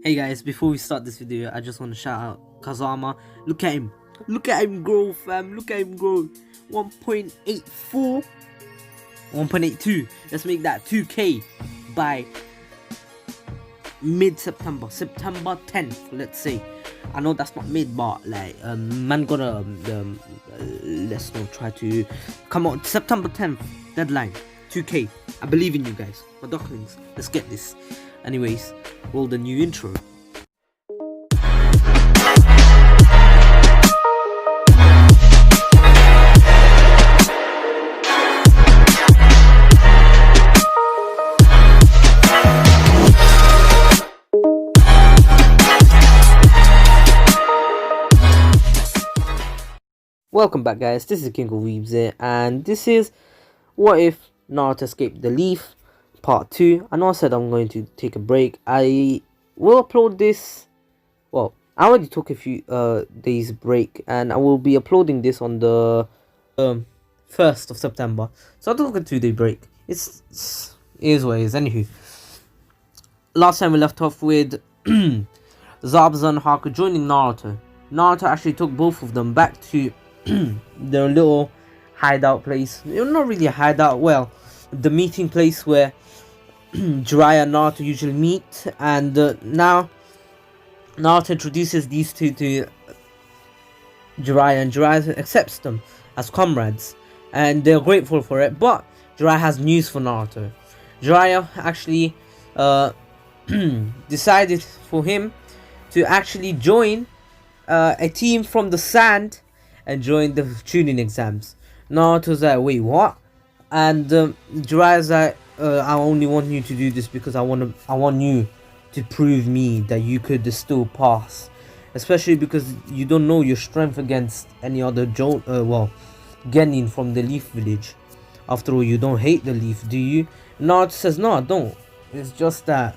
Hey guys, before we start this video, I just want to shout out Kazama. Look at him. Look at him grow, fam. Look at him grow. 1.84. 1.82. Let's make that 2K by mid-September. September 10th, let's say. I know that's not mid, but like, man gonna, let's not try to, come on, September 10th, deadline, 2K. I believe in you guys. My ducklings, let's get this. Anyways, roll the new intro. Welcome back guys, this is THEKINGofWEEBS here, and this is What If Naruto Escaped the Leaf Part 2. I know I said I'm going to take a break. I will upload this, well, I already took a few days break, and I will be uploading this on the 1st of September. So I took a 2-day break. It is what it is. Anywho, last time we left off with Zabuza and Haku joining Naruto. Naruto actually took both of them back to their little hideout place. Not really a hideout, well, the meeting place where Jiraiya and Naruto usually meet, and now Naruto introduces these two to Jiraiya, and Jiraiya accepts them as comrades, and they're grateful for it. But Jiraiya has news for Naruto. Jiraiya actually decided for him to actually join a team from the sand and join the tuning exams. Naruto's like, wait, what? And Jiraiya's like, I only want you to do this because I want you to prove me that you could still pass, especially because you don't know your strength against any other Genin from the Leaf Village. After all, you don't hate the Leaf, do you? Naruto says, no, I don't. It's just that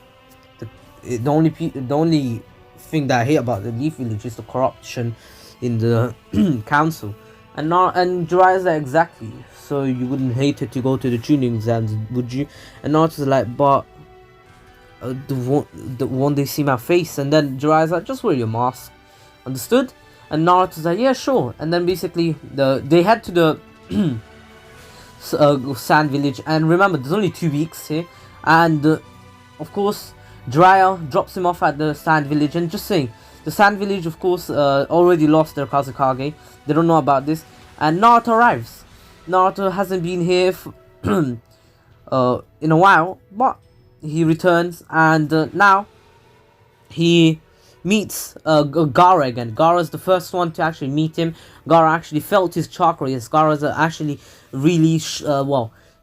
the only thing that I hate about the Leaf Village is the corruption in the council. And Jiraiya's like, exactly. So you wouldn't hate it to go to the tuning exams, would you? And Naruto's like, but the one they see my face. And then Jiraiya's like, just wear your mask. Understood? And Naruto's like, yeah, sure. And then basically they head to the sand village. And remember, there's only 2 weeks here. And of course, Jiraiya drops him off at the sand village. And just saying, the sand village, of course, already lost their Kazakage. They don't know about this. And Naruto arrives. Naruto hasn't been here in a while, but he returns, and now he meets Gaara again. Gaara's the first one to actually meet him. Gaara actually felt his chakra. Yes, Gaara's actually really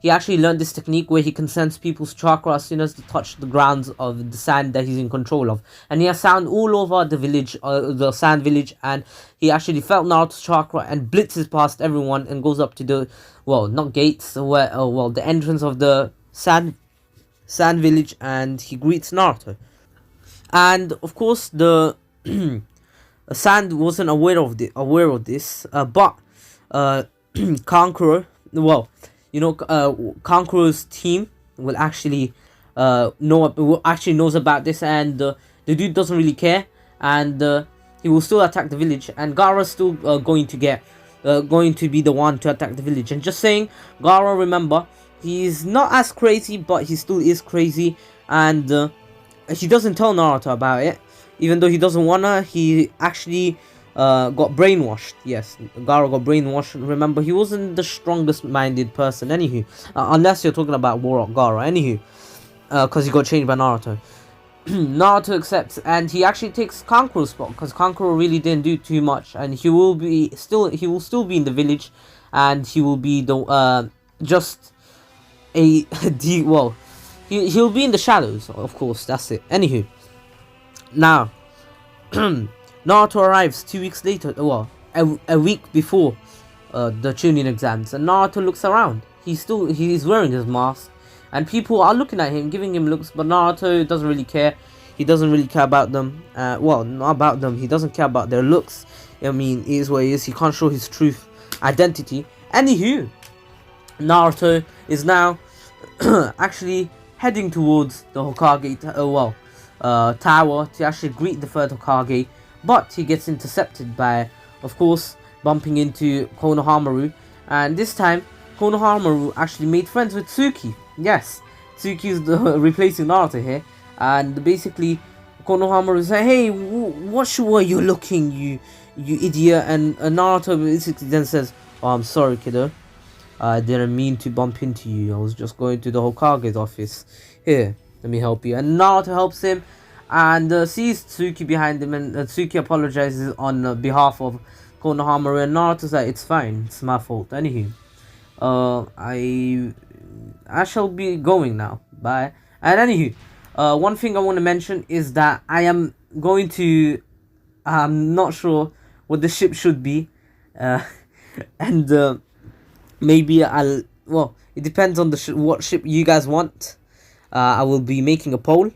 he actually learned this technique where he can sense people's chakra as soon as they touch the grounds of the sand that he's in control of. And he has sound all over the village, the sand village, and he actually felt Naruto's chakra and blitzes past everyone and goes up to the, not gates, where, the entrance of the sand village, and he greets Naruto. And of course, the sand wasn't aware of this, but Kankuro, Kankuro's team will actually knows about this, and the dude doesn't really care, and he will still attack the village, and Gaara's still going to be the one to attack the village. And just saying, Gaara, remember, he's not as crazy, but he still is crazy, and he doesn't tell Naruto about it, even though he doesn't wanna. He actually got brainwashed. Yes, Gaara got brainwashed. Remember, he wasn't the strongest minded person. Anywho, unless you're talking about Warlock Gaara. Anywho, because he got changed by Naruto. Naruto accepts, and he actually takes Kankuro's spot, because Kankuro really didn't do too much, and he will still be in the village, and he will be the just a he'll be in the shadows, of course. That's it. Anywho, now Naruto arrives 2 weeks later, a week before the tuning exams, and Naruto looks around. He's wearing his mask, and people are looking at him, giving him looks, but Naruto doesn't really care. He doesn't really care about them. Not about them. He doesn't care about their looks. I mean, it is what it is. He can't show his true identity. Anywho, Naruto is now actually heading towards the Hokage, tower to actually greet the third Hokage, but he gets intercepted by, of course, bumping into Konohamaru. And this time, Konohamaru actually made friends with Tsuki. Yes, Tsuki is replacing Naruto here. And basically, Konohamaru said, "Hey, what were you looking, you idiot?" And Naruto basically then says, "Oh, I'm sorry, kiddo. I didn't mean to bump into you. I was just going to the Hokage's office. Here, let me help you." And Naruto helps him and sees Tsuki behind him, and Tsuki apologizes on behalf of Konohamaru, and Naruto's like, "It's fine, it's my fault." Anywho, I shall be going now. Bye. And anywho, one thing I want to mention is that I am going to, I'm not sure what the ship should be, and maybe well, it depends on what ship you guys want. I will be making a poll.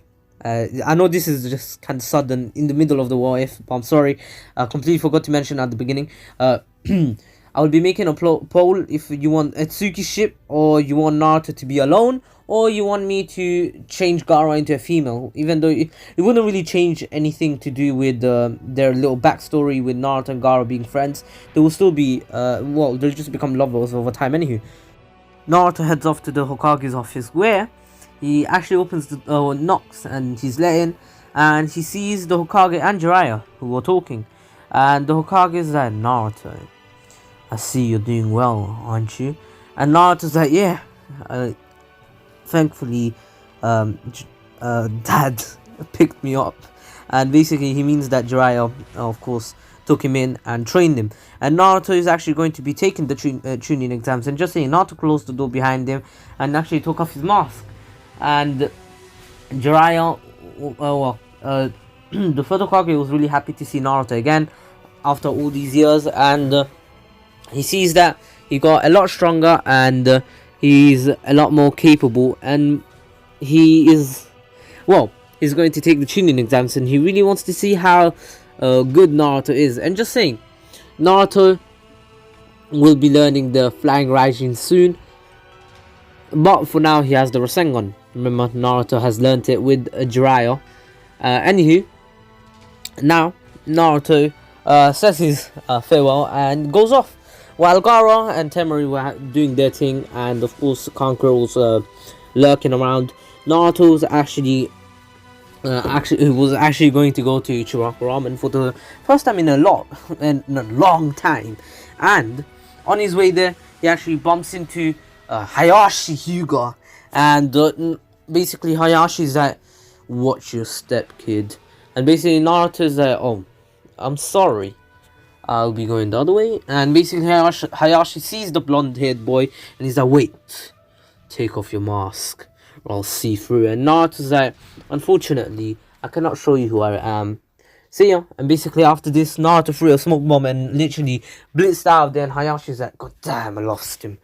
I know this is just kind of sudden in the middle of the war if, but I'm sorry, I completely forgot to mention at the beginning. I will be making a poll if you want a Tsuki ship, or you want Naruto to be alone, or you want me to change Gaara into a female. Even though it wouldn't really change anything to do with their little backstory with Naruto and Gaara being friends. They will still be, well, they'll just become lovers over time. Anywho, Naruto heads off to the Hokage's office, where he actually opens the knocks, and he's let in, and he sees the Hokage and Jiraiya, who are talking. And the Hokage is like, "Naruto, I see you're doing well, aren't you?" And Naruto's like, "Yeah, thankfully, Dad picked me up." And basically he means that Jiraiya, of course, took him in and trained him. And Naruto is actually going to be taking the Chunin exams, and just saying, Naruto closed the door behind him and actually took off his mask. And Jiraiya, the third Hokage was really happy to see Naruto again after all these years, and he sees that he got a lot stronger, and he's a lot more capable, and he is, well, he's going to take the Chunin exams, and he really wants to see how good Naruto is. And just saying, Naruto will be learning the Flying Raijin soon, but for now he has the Rasengan. Remember, Naruto has learnt it with Jiraiya. Anywho, now Naruto says his farewell and goes off, while Gaara and Temari were doing their thing, and of course Kankura was lurking around. Naruto was actually going to go to Ichiraku Ramen for the first time in a long time, and on his way there he actually bumps into Hayashi Hyuga, and basically Hayashi's like, "Watch your step, kid." And basically Naruto's like, "Oh, I'm sorry, I'll be going the other way." And basically Hayashi sees the blonde-haired boy, and he's like, "Wait, take off your mask, or I'll see through." And Naruto's like, "Unfortunately, I cannot show you who I am. See ya." And basically after this, Naruto threw a smoke bomb and literally blitzed out of there, and Hayashi's like, "God damn, I lost him."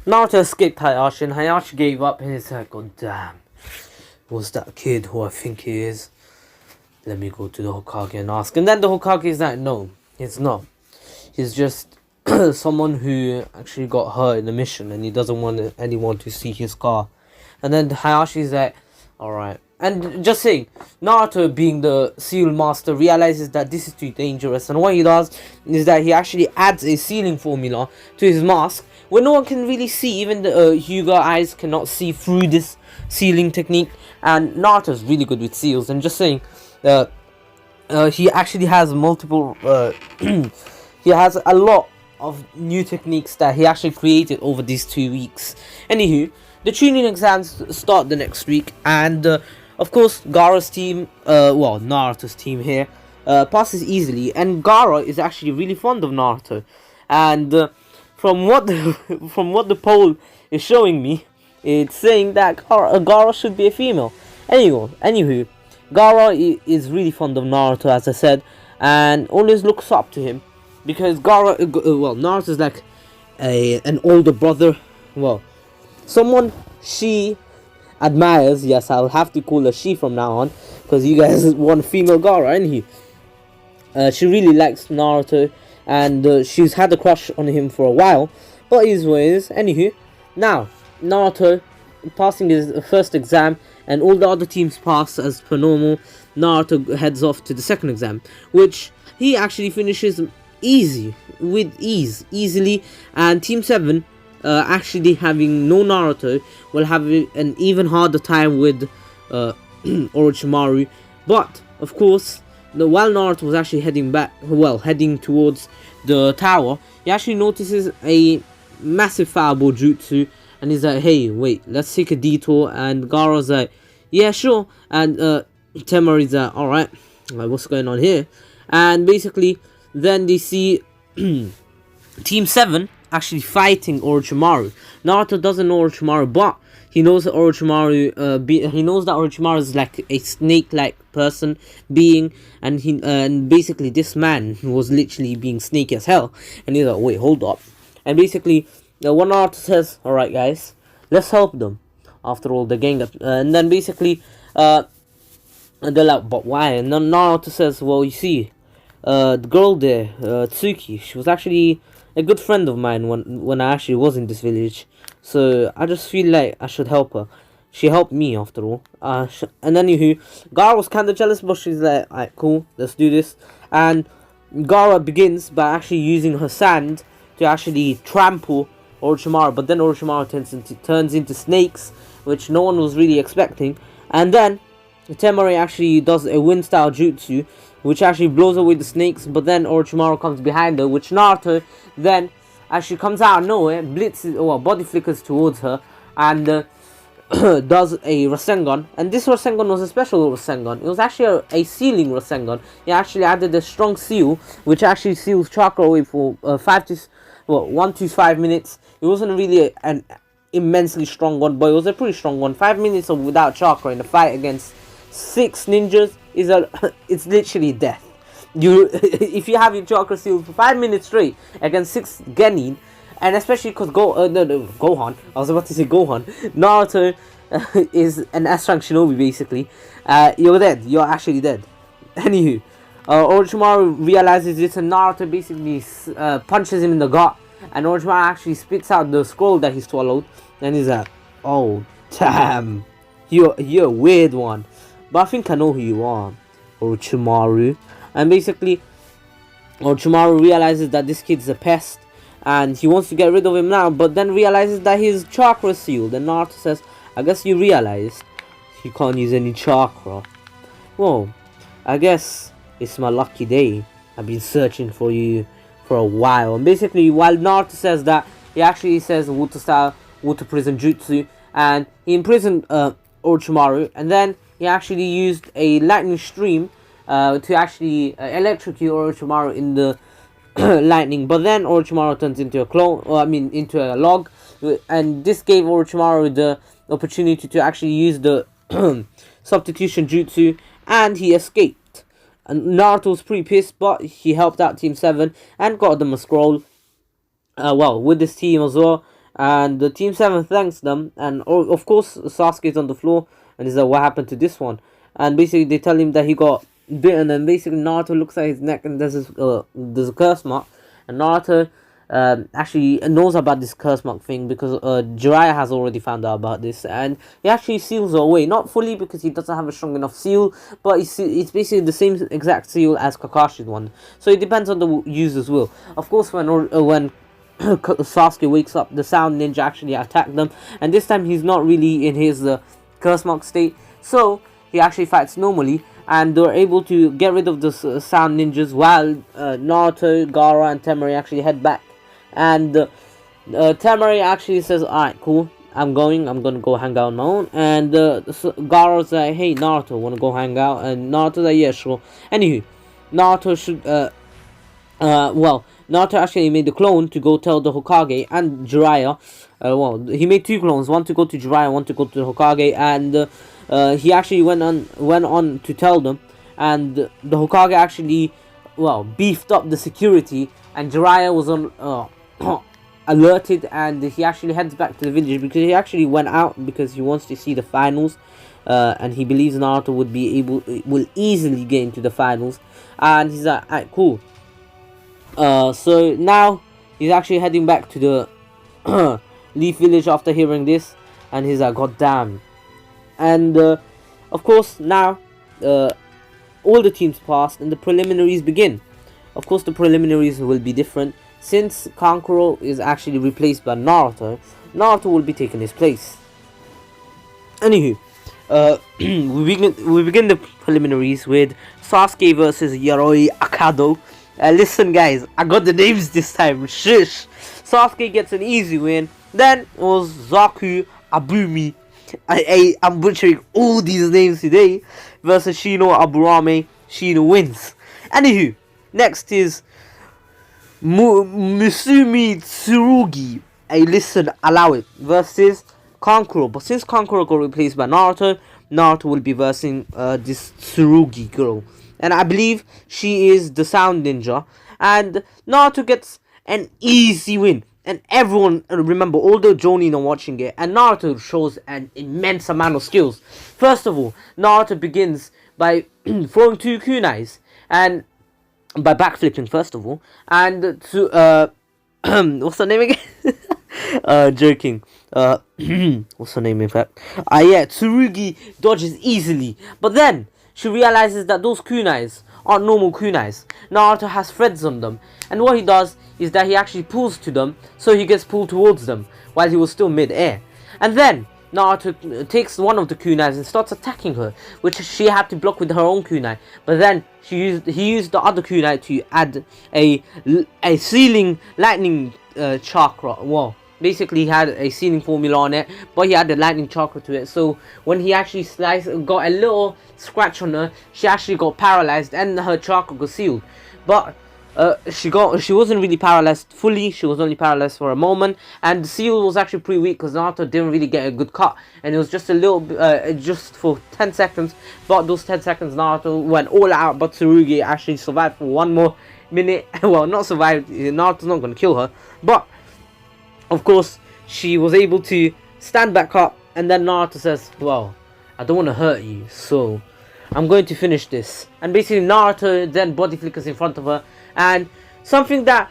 Naruto escaped Hayashi, and Hayashi gave up, and he's like, "God damn, was that kid who I think he is? Let me go to the Hokage and ask." And then the Hokage is like, "No, he's not. He's just someone who actually got hurt in the mission, and he doesn't want anyone to see his scar." And then Hayashi's like, "Alright." And just saying, Naruto, being the seal master, realizes that this is too dangerous, and what he does is that he actually adds a sealing formula to his mask, where no one can really see. Even the Hyuga eyes cannot see through this sealing technique, and Naruto's really good with seals. And just saying, he actually has multiple he has a lot of new techniques that he actually created over these 2 weeks. Anywho, the Chunin exams start the next week, and of course Gaara's team, well, Naruto's team here, passes easily, and Gaara is actually really fond of Naruto. And from what the poll is showing me, it's saying that Gaara should be a female. Anywho, Gaara is really fond of Naruto, as I said, and always looks up to him, because Naruto is like an older brother, well, someone she admires. Yes, I'll have to call her she from now on, because you guys want female Gaara. Anywho, she really likes Naruto, and she's had a crush on him for a while, but his ways. Anywho, now Naruto passing his first exam, and all the other teams pass as per normal, Naruto heads off to the second exam, which he actually finishes easily, and Team 7, actually having no Naruto, will have an even harder time with Orochimaru. But of course, while Naruto was actually heading towards the tower, he actually notices a massive fireball jutsu, and he's like, hey, wait, let's take a detour. And Gaara's like, yeah, sure. And Temari's like, alright, what's going on here? And basically, then they see Team 7 actually fighting Orochimaru. Naruto doesn't know Orochimaru, but he knows that Orochimaru is like a snake-like being, and basically this man was literally being snaky as hell. And he's like, wait, hold up. And basically, one Naruto says, alright guys, let's help them. After all, the gang and then basically, they're like, but why? And then Naruto says, well, you see, the girl there, Tsuki, she was actually a good friend of mine when I actually was in this village. So I just feel like I should help her. She helped me after all. And anywho, Gaara was kind of jealous, but she's like, alright, cool, let's do this. And Gaara begins by actually using her sand to actually trample Orochimaru, but then Orochimaru turns into snakes, which no one was really expecting. And then Temari actually does a wind style jutsu, which actually blows away the snakes, but then Orochimaru comes behind her, which Naruto then actually comes out of nowhere, blitzes, or body flickers towards her, and does a Rasengan. And this Rasengan was a special Rasengan. It was actually a sealing Rasengan. He actually added a strong seal, which actually seals chakra away for 1 to 5 minutes. It wasn't really an immensely strong one, but it was a pretty strong one. 5 minutes of without chakra in a fight against 6 ninjas it's literally death. If you have your chakra sealed for 5 minutes straight against 6 genin, and especially because Gohan, I was about to say Gohan, Naruto is an S-rank shinobi basically, you're dead. You're actually dead. Anywho, Orochimaru realizes this, and Naruto basically punches him in the gut, and Orochimaru actually spits out the scroll that he swallowed, and he's like, oh damn, you're a weird one, but I think I know who you are, Orochimaru. And basically, Orochimaru realizes that this kid's a pest, and he wants to get rid of him now, but then realizes that his chakra is sealed. And Naruto says, I guess you realized you can't use any chakra. Well, I guess it's my lucky day. I've been searching for you for a while. And basically, while Naruto says that, he actually says water prison jutsu, and he imprisoned Orochimaru, and then he actually used a lightning stream to actually electrocute Orochimaru in the lightning. But then Orochimaru turns into into a log, and this gave Orochimaru the opportunity to actually use the substitution jutsu, and he escaped. And Naruto was pretty pissed, but he helped out Team 7 and got them a scroll. With this team as well. And the Team 7 thanks them, and of course Sasuke's on the floor, and he's like, what happened to this one? And basically they tell him that he got bitten, and basically Naruto looks at his neck, and there's a curse mark, and Naruto actually knows about this curse mark thing because Jiraiya has already found out about this, and he actually seals it away, not fully because he doesn't have a strong enough seal, but it's basically the same exact seal as Kakashi's one, so it depends on the user's will. Of course, when Sasuke wakes up, the sound ninja actually attacked them, and this time he's not really in his curse mark state, so he actually fights normally, and they're able to get rid of the sound ninjas while Naruto, Gaara, and Temari actually head back. And Temari actually says, alright, cool, I'm gonna go hang out on my own. And Gaara's like, hey Naruto, wanna go hang out? And Naruto's like, yeah, sure. Anywho, Naruto should Naruto actually made the clone to go tell the Hokage and Jiraiya. He made 2 clones, one to go to Jiraiya, one to go to the Hokage, and he actually went on to tell them, and the Hokage actually beefed up the security, and Jiraiya was on alerted, and he actually heads back to the village because he actually went out because he wants to see the finals, and he believes Naruto will easily get into the finals, and he's like, alright, cool. So now he's actually heading back to the Leaf Village after hearing this, and he's like, God damn. And of course, now all the teams passed and the preliminaries begin. Of course, the preliminaries will be different. Since Kankuro is actually replaced by Naruto, Naruto will be taking his place. Anywho, we begin the preliminaries with Sasuke versus Yoroi Akado. Listen guys, I got the names this time, shush. Sasuke gets an easy win. Then it was Zaku Abumi, I'm butchering all these names today, versus Shino Aburame. Shino wins. Anywho, next is Musumi Tsurugi, listen, allow it, versus Kankuro. But since Kankuro got replaced by Naruto, Naruto will be versing this Tsurugi girl. And I believe she is the Sound Ninja. And Naruto gets an easy win. And everyone, remember, all the Jonin are watching it. And Naruto shows an immense amount of skills. First of all, Naruto begins by throwing 2 kunais. And by backflipping, first of all. And to, what's her name again? Joking. What's her name in fact? Yeah, Tsurugi dodges easily. But then, she realizes that those kunais aren't normal kunais. Naruto has threads on them. And what he does is that he actually pulls to them, so he gets pulled towards them, while he was still mid-air. And then, Naruto takes one of the kunais and starts attacking her, which she had to block with her own kunai. But then, he used the other kunai to add a ceiling lightning chakra. Well, basically he had a ceiling formula on it, but he added lightning chakra to it. So when he actually got a little scratch on her, she actually got paralyzed and her chakra got sealed. But she wasn't really paralyzed fully. She was only paralyzed for a moment, and the seal was actually pretty weak because Naruto didn't really get a good cut, and it was just a little just for 10 seconds. But those 10 seconds Naruto went all out, but Tsurugi actually survived for one more minute. Well, not survived, Naruto's not gonna kill her, but of course she was able to stand back up. And then Naruto says, well, I don't want to hurt you, so I'm going to finish this. And basically Naruto then body flickers in front of her. And something that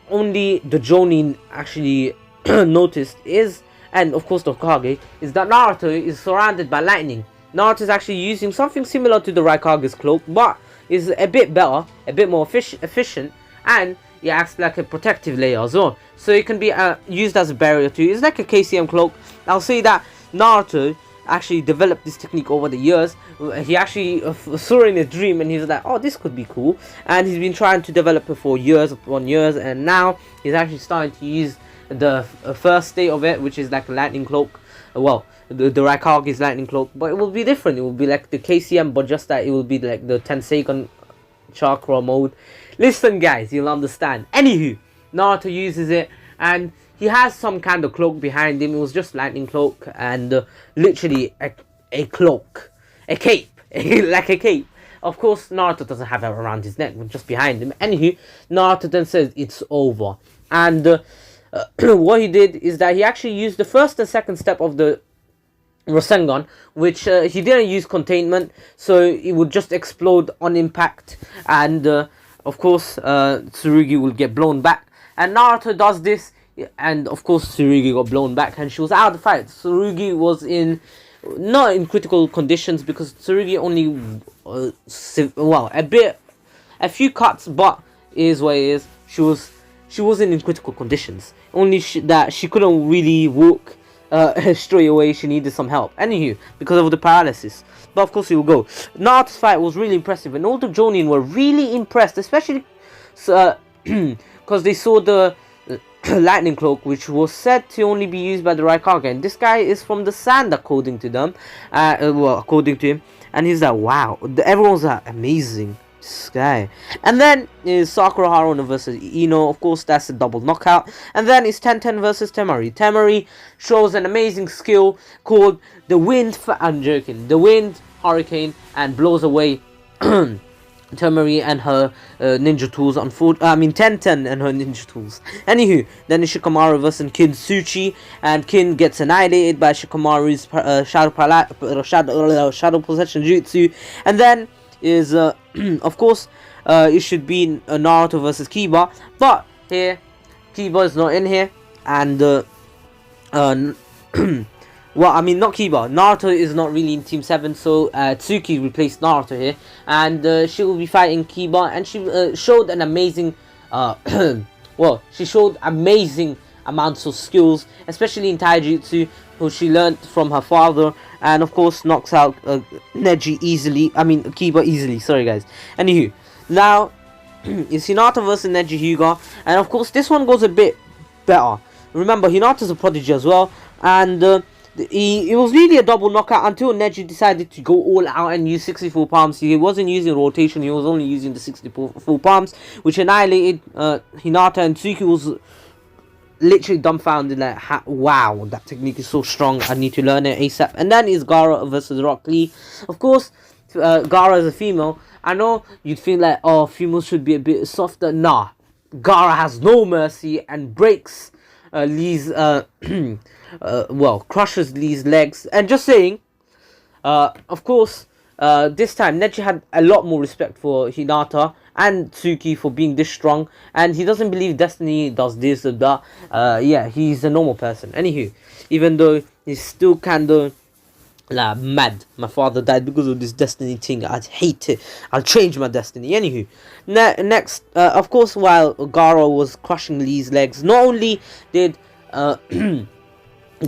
only the Jonin actually noticed is, and of course the Hokage, is that Naruto is surrounded by lightning. Naruto is actually using something similar to the Raikage's cloak, but is a bit better, a bit more efficient, and it acts like a protective layer as well. So it can be used as a barrier too. It's like a KCM cloak. I'll say that Naruto actually developed this technique over the years. He actually saw it in a dream and he was like, oh, this could be cool. And he's been trying to develop it for years upon years, and now he's actually starting to use the first state of it, which is like a lightning cloak. Well, the Raikage's lightning cloak, but it will be different. It will be like the KCM, but just that it will be like the Tenseikan chakra mode. Listen guys, you'll understand. Anywho, Naruto uses it, and he has some kind of cloak behind him. It was just lightning cloak, and literally a cloak, a cape, like a cape. Of course, Naruto doesn't have it around his neck, but just behind him. Anywho, Naruto then says it's over, and what he did is that he actually used the first and second step of the Rasengan, which he didn't use containment, so it would just explode on impact, and of course Tsurugi will get blown back. And Naruto does this, and of course Tsurugi got blown back, and she was out of the fight. Tsurugi was not in critical conditions, because Tsurugi only well, a few cuts, but it is what it is. She wasn't in critical conditions, only that she couldn't really walk straight away. She needed some help, anywho, because of the paralysis. But of course he will go. Naruto's fight was really impressive, and all the Jonin were really impressed, especially because they saw the lightning cloak, which was said to only be used by the Raikage, and this guy is from the sand, according to them, well, according to him. And he's like, wow, everyone's like, amazing, this guy. And then is Sakura Haruno versus Ino. Of course, that's a double knockout. And then it's Tenten versus Temari. Temari shows an amazing skill called the wind. I'm joking, the wind hurricane, and blows away Temari and her ninja tools. Tenten and her ninja tools. Anywho, then is Shikamaru versus Kin Suchi, and Kin gets annihilated by Shikamaru's shadow possession jutsu. And then is of course it should be Naruto versus Kiba, but here Kiba is not in here, and well, I mean, not Kiba. Naruto is not really in Team 7, so Tsuki replaced Naruto here. And she will be fighting Kiba, and she showed an amazing, well, she showed amazing amounts of skills, especially in Taijutsu, who she learned from her father, and of course knocks out Neji easily. I mean, Kiba easily, sorry guys. Anywho, now, it's Hinata versus Neji Hyuga, and of course this one goes a bit better. Remember, Hinata's a prodigy as well, and it was really a double knockout until Neji decided to go all out and use 64 palms. He wasn't using rotation, he was only using the 64 palms, which annihilated Hinata, and Tsuki was literally dumbfounded, like, wow, that technique is so strong, I need to learn it ASAP. And then is Gara versus Rock Lee. Of course, Gara is a female. I know you'd feel like, oh, females should be a bit softer. Nah, Gara has no mercy and breaks Lee's, well, crushes Lee's legs. And just saying, of course, this time Neji had a lot more respect for Hinata and Tsuki for being this strong, and he doesn't believe Destiny does this or that. Yeah, he's a normal person. Anywho, even though he's still kinda mad. My father died because of this Destiny thing. I hate it. I'll change my destiny. Anywho, next, of course, while Gara was crushing Lee's legs, not only did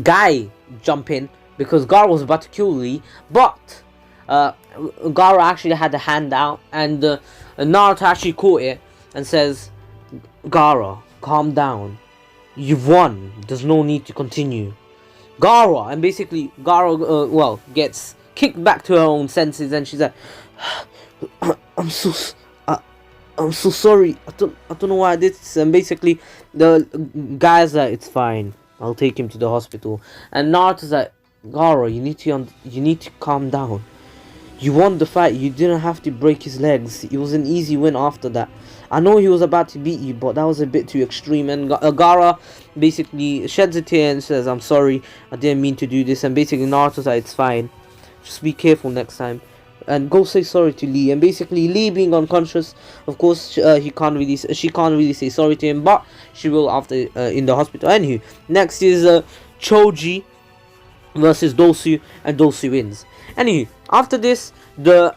Guy jump in because Gara was about to kill Lee, but Gara actually had a hand out, and Naruto actually caught it and says, Gara, calm down. You've won. There's no need to continue. Gara, and basically Gara, well, gets kicked back to her own senses, and she's like, I'm so sorry. I don't know why I did this. And basically, the guy's like, it's fine. I'll take him to the hospital. And Naruto's like, Gara, you need to calm down. You won the fight. You didn't have to break his legs. It was an easy win after that. I know he was about to beat you, but that was a bit too extreme. And Gara basically sheds a tear and says, I'm sorry, I didn't mean to do this. And basically Naruto's like, it's fine. Just be careful next time. And go say sorry to Lee. And basically Lee being unconscious, of course, she can't really say sorry to him, but she will after in the hospital. Anywho, next is Choji versus Dosu, and Dosu wins. Anywho, after this, the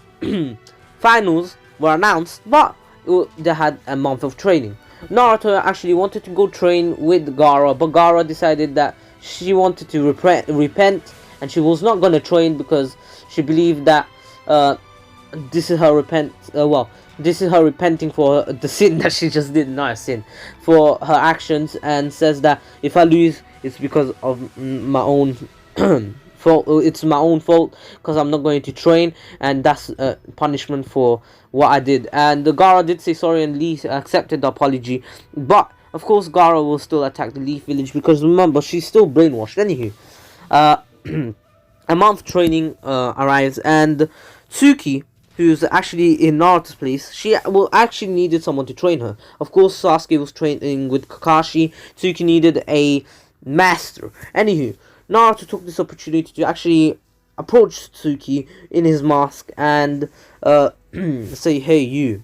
finals were announced, but they had a month of training. Naruto actually wanted to go train with Gara, but Gara decided that she wanted to repent, and she was not going to train because she believed that this is her repenting for the sin that she just did, not a sin, for her actions, and says that if I lose, it's because of my own fault. It's my own fault because I'm not going to train, and that's punishment for what I did. And the Gara did say sorry, and Lee accepted the apology, but of course Gara will still attack the Leaf Village because remember, she's still brainwashed. Anywho, a month training arrives, and Tsuki, who's actually in Naruto's place, she will actually needed someone to train her. Of course, Sasuke was training with Kakashi. Tsuki needed a master. Anywho, Naruto took this opportunity to actually approach Tsuki in his mask and say, hey you,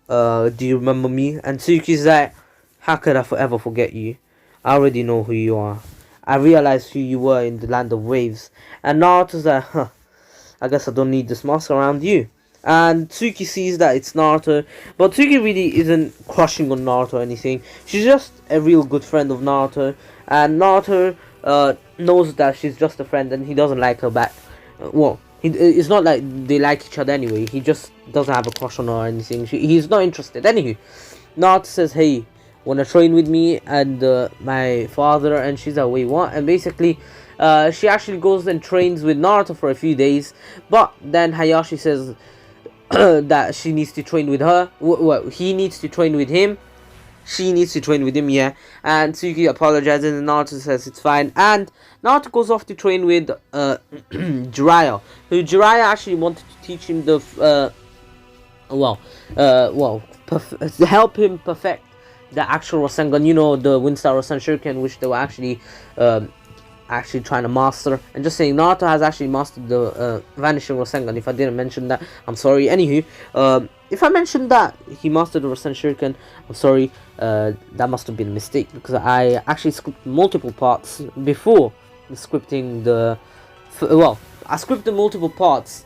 do you remember me? And Tsuki's like, how could I forever forget you? I already know who you are. I realized who you were in the land of waves. And Naruto's like, huh, I guess I don't need this mask around you. And Tsuki sees that it's Naruto, but Tsuki really isn't crushing on Naruto or anything. She's just a real good friend of Naruto, and Naruto knows that she's just a friend and he doesn't like her back. Well, it's not like they like each other anyway. He just doesn't have a crush on her or anything. He's not interested. Anywho, Naruto says, hey, wanna train with me and my father? And she's like, wait, what? And basically she actually goes and trains with Naruto for a few days, but then Hayashi says that she needs to train with her. Well, he needs to train with him. She needs to train with him, yeah. And Tsuki apologizes and Naruto says it's fine. And Naruto goes off to train with Jiraiya, who Jiraiya actually wanted to teach him the help him perfect the actual Rasengan, you know, the Windstar Rasen Shuriken, which they were actually trying to master. And just saying, Naruto has actually mastered the Vanishing Rasengan. If I didn't mention that, I'm sorry. Anywho, if I mentioned that he mastered the Rasen Shuriken, I'm sorry. That must have been a mistake because I actually skipped multiple parts before scripting the, well, I scripted multiple parts,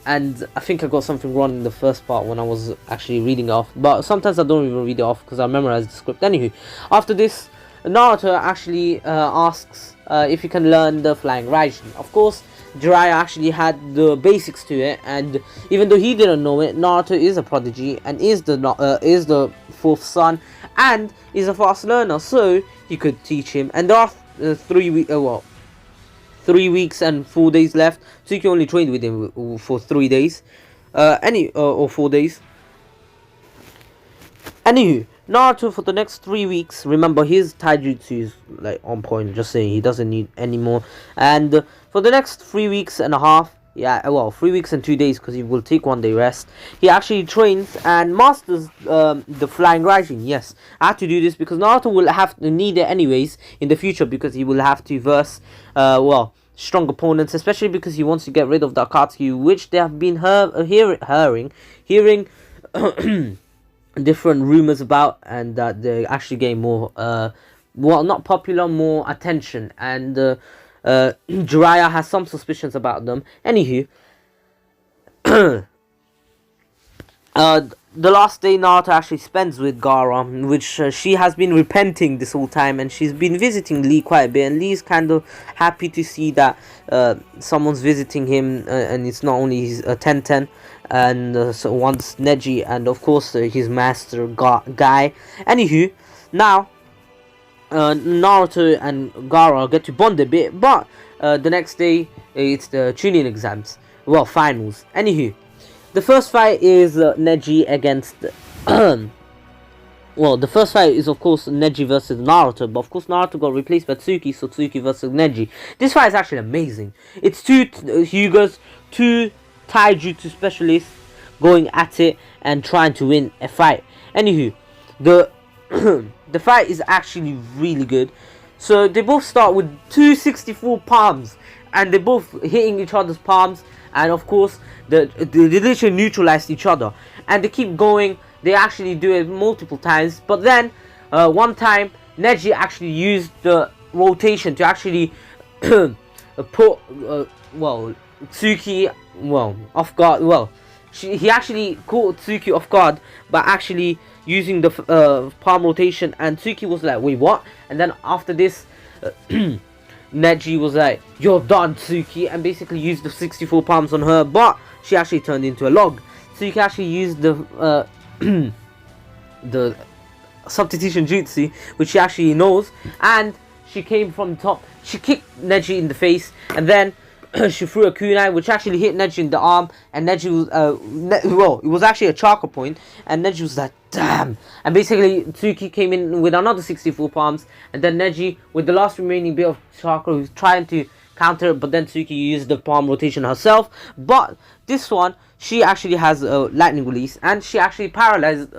and I think I got something wrong in the first part when I was actually reading it off. But sometimes I don't even read it off because I memorize the script. Anywho, after this, Naruto actually asks if he can learn the Flying Raijin. Of course, Jiraiya actually had the basics to it, and even though he didn't know it, Naruto is a prodigy and is the fourth son and is a fast learner, so he could teach him. And there are 3 weeks and 4 days left. Tsuki only trained with him for 3 days, or 4 days. Anywho, Naruto for the next 3 weeks. Remember, his taijutsu is like on point. Just saying, he doesn't need any more. And for the next 3 weeks and a half, 3 weeks and 2 days, because he will take 1 day rest, he actually trains and masters the Flying Raijin. Yes, I had to do this because Naruto will have to need it anyways in the future, because he will have to verse strong opponents, especially because he wants to get rid of the Akatsuki, which they have been hearing different rumors about, and that they actually gain more not popular, more attention, and Jiraiya has some suspicions about them. Anywho, the last day Naruto actually spends with Gaara, which she has been repenting this whole time, and she's been visiting Lee quite a bit, and Lee's kind of happy to see that someone's visiting him, and it's not only his Tenten, and so once Neji, and of course his master Guy. Anywho, now Naruto and Gaara get to bond a bit, but the next day it's the Chunin exams, finals. Anywho, the first fight is Neji against the first fight is of course Neji versus Naruto, but of course Naruto got replaced by Tsuki, so Tsuki versus Neji. This fight is actually amazing. It's two Hyugas, two taijutsu specialists going at it and trying to win a fight. Anywho, the the fight is actually really good. So they both start with 264 palms, and they both hitting each other's palms, and of course they literally neutralize each other, and they keep going. They actually do it multiple times, but then one time Neji actually used the rotation to actually put Tsuki off guard. He actually caught Tsuki off guard by actually using the palm rotation, and Tsuki was like, wait, what? And then after this Neji was like, you're done, Tsuki, and basically used the 64 palms on her, but she actually turned into a log. Tsuki actually used the the substitution jutsu, which she actually knows, and she came from the top. She kicked Neji in the face, and then she threw a kunai, which actually hit Neji in the arm, and Neji was it was actually a chakra point, and Neji was like, damn. And basically Tsuki came in with another 64 palms, and then Neji, with the last remaining bit of chakra, was trying to counter it, but then Tsuki used the palm rotation herself. But this one, she actually has a lightning release, and she actually paralyzed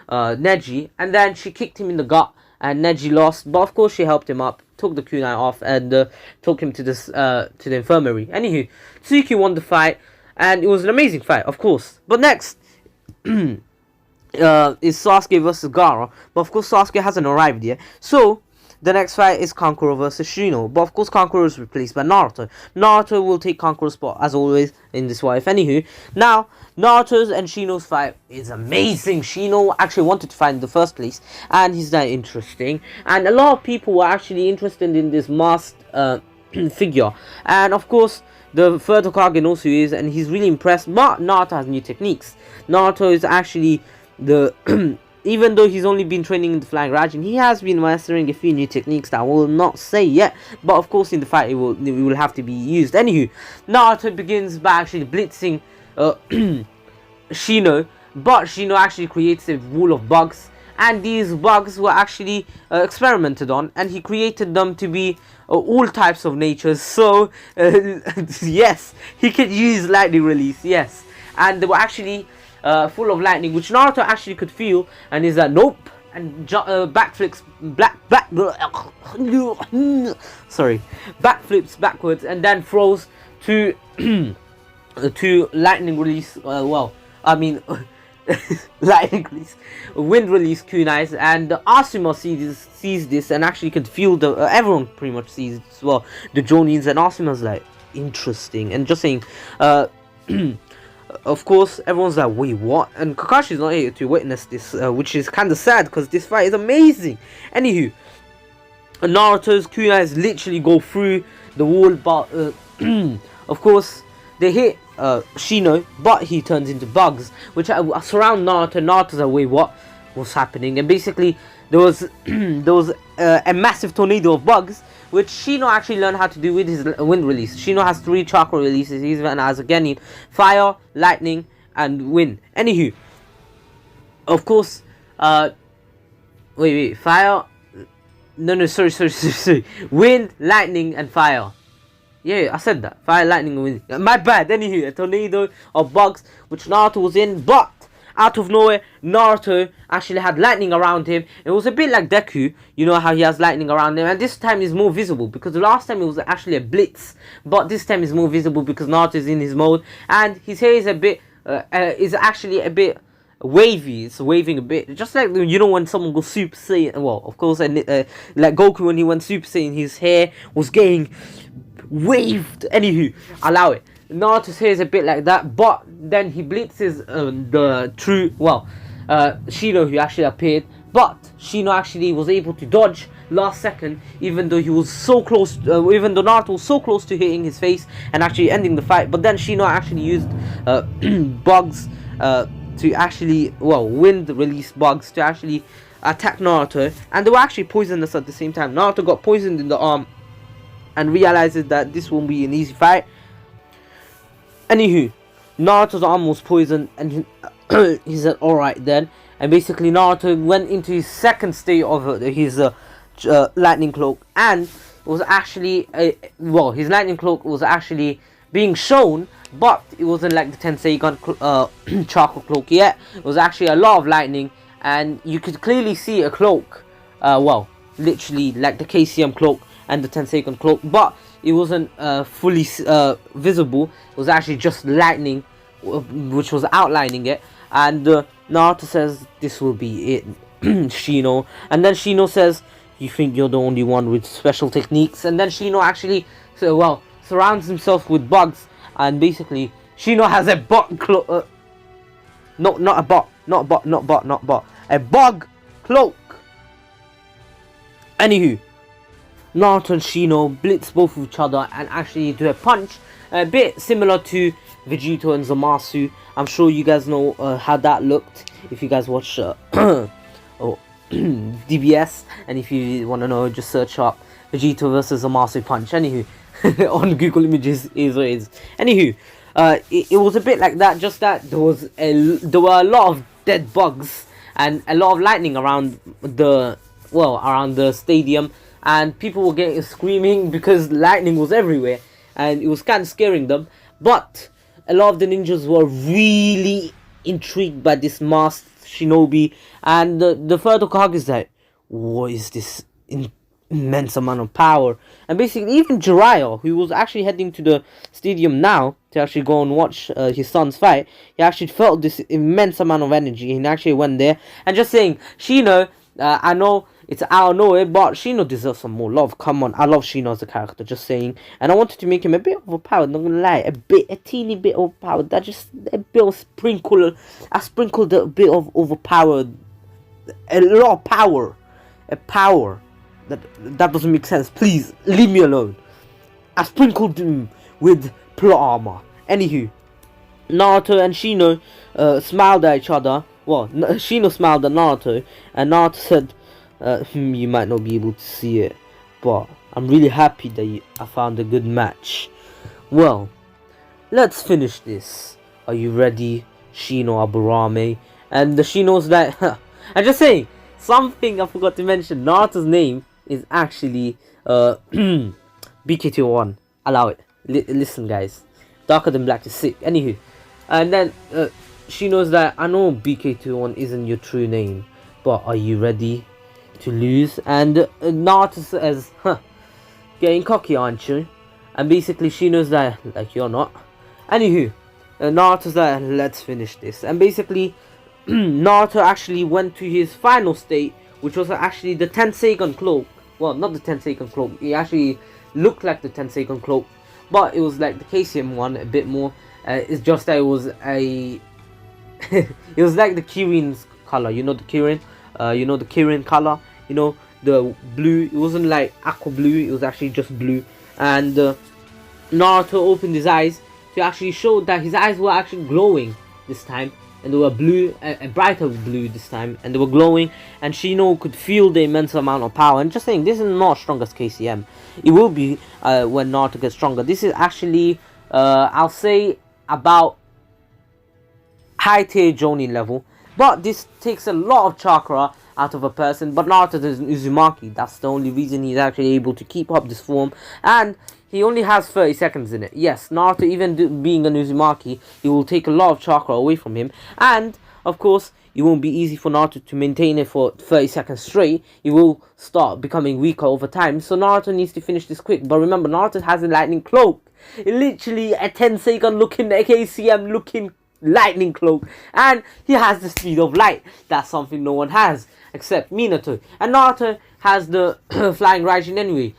Neji, and then she kicked him in the gut, and Neji lost, but of course she helped him up, took the kunai off, and took him to the infirmary. Anywho, Tsuki won the fight, and it was an amazing fight, of course. But next is Sasuke versus Gaara, but of course Sasuke hasn't arrived yet. So the next fight is Kankuro versus Shino, but of course Kankuro is replaced by Naruto. Naruto will take Kankuro's spot as always in this fight. Anywho, now Naruto's and Shino's fight is amazing. Shino actually wanted to fight in the first place, and he's not interesting, and a lot of people were actually interested in this masked figure, and of course the third Hokage knows who he is, and he's really impressed. But Naruto has new techniques. Naruto is actually the even though he's only been training in the Flying Raijin, he has been mastering a few new techniques that I will not say yet, but of course in the fight it will have to be used. Anywho, Naruto begins by actually blitzing Shino, but Shino actually creates a wall of bugs, and these bugs were actually experimented on, and he created them to be all types of natures. So yes, he could use lightning release, yes, and they were actually full of lightning, which Naruto actually could feel, and he's like, nope, and backflips backflips backwards, and then throws two lightning release. lightning release, wind release kunais, and Asuma sees this and actually can feel the everyone pretty much sees it as well, the Jonins, and Asuma's like, interesting, and just saying, of course everyone's like, wait, what? And Kakashi's not here to witness this, which is kind of sad because this fight is amazing. Anywho, Naruto's kunais literally go through the wall, but of course they hit Shino, but he turns into bugs which surround Naruto. Naruto's like, wait, what's happening? And basically there was a massive tornado of bugs, which Shino actually learned how to do with his wind release. Shino has 3 chakra releases. He even has again fire, lightning, and wind. Anywho, of course, wait, fire. No, sorry. Wind, lightning, and fire. Yeah, I said that. Fire, lightning, and wind. My bad. Anywho, a tornado of bugs, which Naruto was in, but out of nowhere, Naruto actually had lightning around him. It was a bit like Deku, you know how he has lightning around him, and this time is more visible because the last time it was actually a blitz, but this time is more visible because Naruto is in his mode, and his hair is a bit, is actually a bit wavy. It's waving a bit, just like, you know, when someone goes Super Saiyan. Well, of course, and like Goku when he went Super Saiyan, his hair was getting waved. Anywho, allow it. Naruto's hair is a bit like that, but then he blitzes the true, Shino, who actually appeared, but Shino actually was able to dodge last second, even though he was so close, even though Naruto was so close to hitting his face and actually ending the fight. But then Shino actually used bugs to actually, wind release bugs to actually attack Naruto, and they were actually poisonous at the same time. Naruto got poisoned in the arm and realizes that this won't be an easy fight. Anywho, Naruto's arm was poisoned, and he said, alright then. And basically Naruto went into his second state of his lightning cloak, and it was actually, his lightning cloak was actually being shown, but it wasn't like the Tensei Gun charcoal cloak yet. It was actually a lot of lightning, and you could clearly see a cloak, literally like the KCM cloak and the Tensei Gun cloak, but it wasn't fully visible. It was actually just lightning, which was outlining it. And Naruto says, this will be it, Shino. And then Shino says, you think you're the only one with special techniques? And then Shino actually surrounds himself with bugs, and basically Shino has a bug cloak. Not a bot, a bug cloak. Anywho, Naruto and Shino blitz both of each other and actually do a punch, a bit similar to Vegito and Zamasu. I'm sure you guys know how that looked if you guys watch DBS, and if you want to know, just search up Vegito versus Zamasu punch. Anywho, on Google Images is what it is. Anywho, it was a bit like that, just that there were a lot of dead bugs and a lot of lightning around the stadium, and people were getting screaming because lightning was everywhere and it was kind of scaring them. But a lot of the ninjas were really intrigued by this masked shinobi, and the third Hokage is like, what is this immense amount of power? And basically even Jiraiya, who was actually heading to the stadium now to actually go and watch his son's fight, he actually felt this immense amount of energy and actually went there. And just saying, Shino, I know it's out of nowhere, but Shino deserves some more love. Come on, I love Shino as a character, just saying. And I wanted to make him a bit overpowered, not gonna lie, a teeny bit overpowered. That just a bit of sprinkle. I sprinkled a bit of overpowered, a lot of power, a power that doesn't make sense. Please leave me alone. I sprinkled him with plot armor. Anywho, Naruto and Shino smiled at each other. Well, Shino smiled at Naruto, and Naruto said, you might not be able to see it, but I'm really happy that I found a good match. Well, let's finish this. Are you ready, Shino Aburame? And the Shino's like, I'm just saying, something I forgot to mention, Naruto's name is actually BK201. Allow it. Listen guys, darker than black is sick. Anywho, and then Shino's like, I know BK201 isn't your true name, but are you ready to lose? And Naruto says, getting cocky, aren't you? And basically Shino's like you're not. Anywho, Naruto's like, let's finish this. And basically Naruto actually went to his final state, which was actually the Tenseigan cloak. Well, not the Tenseigan cloak. It actually looked like the Tenseigan cloak, but it was like the KCM one a bit more. It's just that it was a it was like the Kirin's color. You know the Kirin, the Kirin color. You know the blue. It wasn't like aqua blue. It was actually just blue. And Naruto opened his eyes to actually show that his eyes were actually glowing this time, and they were blue, a brighter blue this time, and they were glowing. And Shino could feel the immense amount of power. And just saying, this is not strong as KCM. It will be when Naruto gets stronger. This is actually, I'll say, about high tier Jonin level, but this takes a lot of chakra out of a person. But Naruto is Uzumaki. That's the only reason he's actually able to keep up this form, and he only has 30 seconds in it. Yes, Naruto, even being an Uzumaki, he will take a lot of chakra away from him, and of course it won't be easy for Naruto to maintain it for 30 seconds straight. He will start becoming weaker over time, so Naruto needs to finish this quick. But remember, Naruto has a lightning cloak. Literally a Tenseigan looking, a KCM looking lightning cloak, and he has the speed of light. That's something no one has except Minato. And Naruto has the flying Raijin anyway.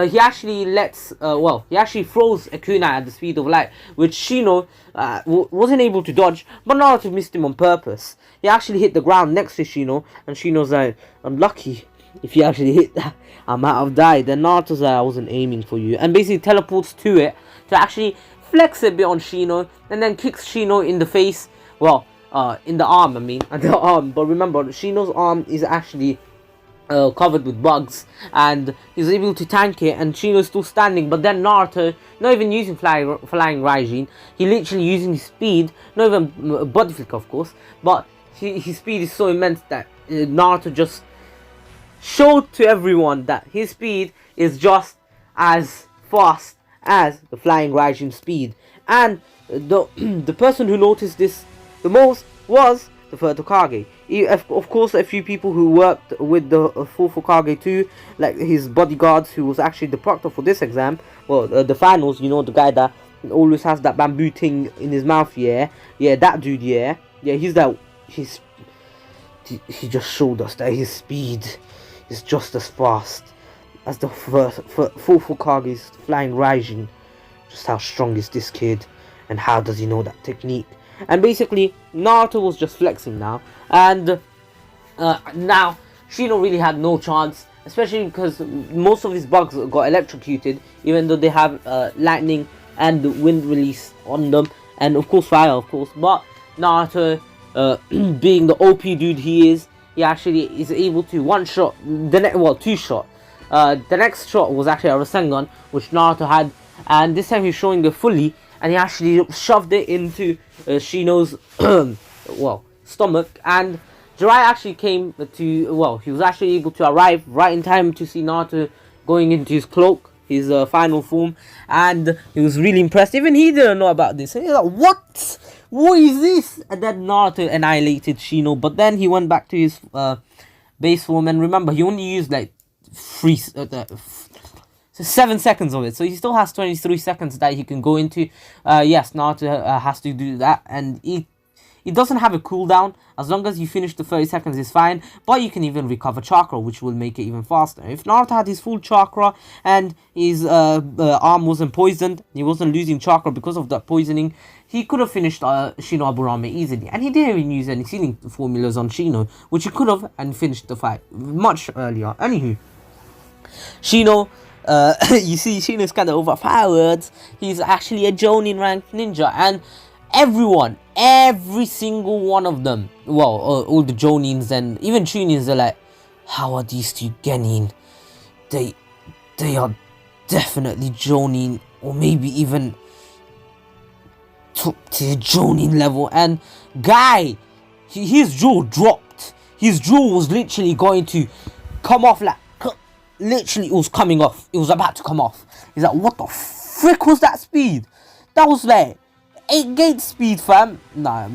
He actually he actually throws a kunai at the speed of light, which Shino wasn't able to dodge, but Naruto missed him on purpose. He actually hit the ground next to Shino, and Shino's like, unlucky. If you actually hit that, I might have died. Then Naruto's like, I wasn't aiming for you, and basically teleports to it to actually flex a bit on Shino, and then kicks Shino in the face. Well, in the arm, I mean, the arm. But remember, Shino's arm is actually covered with bugs, and he's able to tank it, and Shino's still standing. But then Naruto, not even using flying Raijin, he literally using his speed, not even body flick of course, but his speed is so immense that Naruto just showed to everyone that his speed is just as fast as the flying Raijin speed. And the person who noticed this the most was the third Hokage. Of course, a few people who worked with the fourth Hokage too, like his bodyguards, who was actually the proctor for this exam, well, the finals. You know, the guy that always has that bamboo thing in his mouth. Yeah, that dude. Yeah, he just showed us that his speed is just as fast as the fourth Hokage's flying Raijin. Just how strong is this kid, and how does he know that technique? And basically, Naruto was just flexing now, and now Shino really had no chance, especially because most of his bugs got electrocuted, even though they have lightning and wind release on them, and of course fire, of course. But Naruto, being the OP dude he is, he actually is able to one-shot two-shot. The next shot was actually a Rasengan, which Naruto had, and this time he's showing it fully, and he actually shoved it into Shino's stomach. And Jirai actually came to, he was actually able to arrive right in time to see Naruto going into his cloak, his final form, and he was really impressed. Even he didn't know about this. And he was like, what? What is this? And then Naruto annihilated Shino, but then he went back to his base form, and remember, he only used like 7 seconds of it, so he still has 23 seconds that he can go into. Yes, Naruto has to do that, and it doesn't have a cooldown. As long as you finish the 30 seconds, it's fine, but you can even recover chakra, which will make it even faster. If Naruto had his full chakra and his arm wasn't poisoned, he wasn't losing chakra because of that poisoning, he could have finished Shino Aburame easily. And he didn't even use any ceiling formulas on Shino, which he could have, and finished the fight much earlier. Anywho, Shino, you see, Shino's kind of overpowered. He's actually a Jonin ranked ninja, and every single one of them, all the Jonins and even Chunins, they're like, how are these two Genin? They are definitely Jonin, or maybe even top tier Jonin level. And guy, his jaw dropped. His jaw was literally going to come off, like literally it was coming off. It was about to come off. He's like, what the frick was that speed? That was like 8 gate speed, fam. I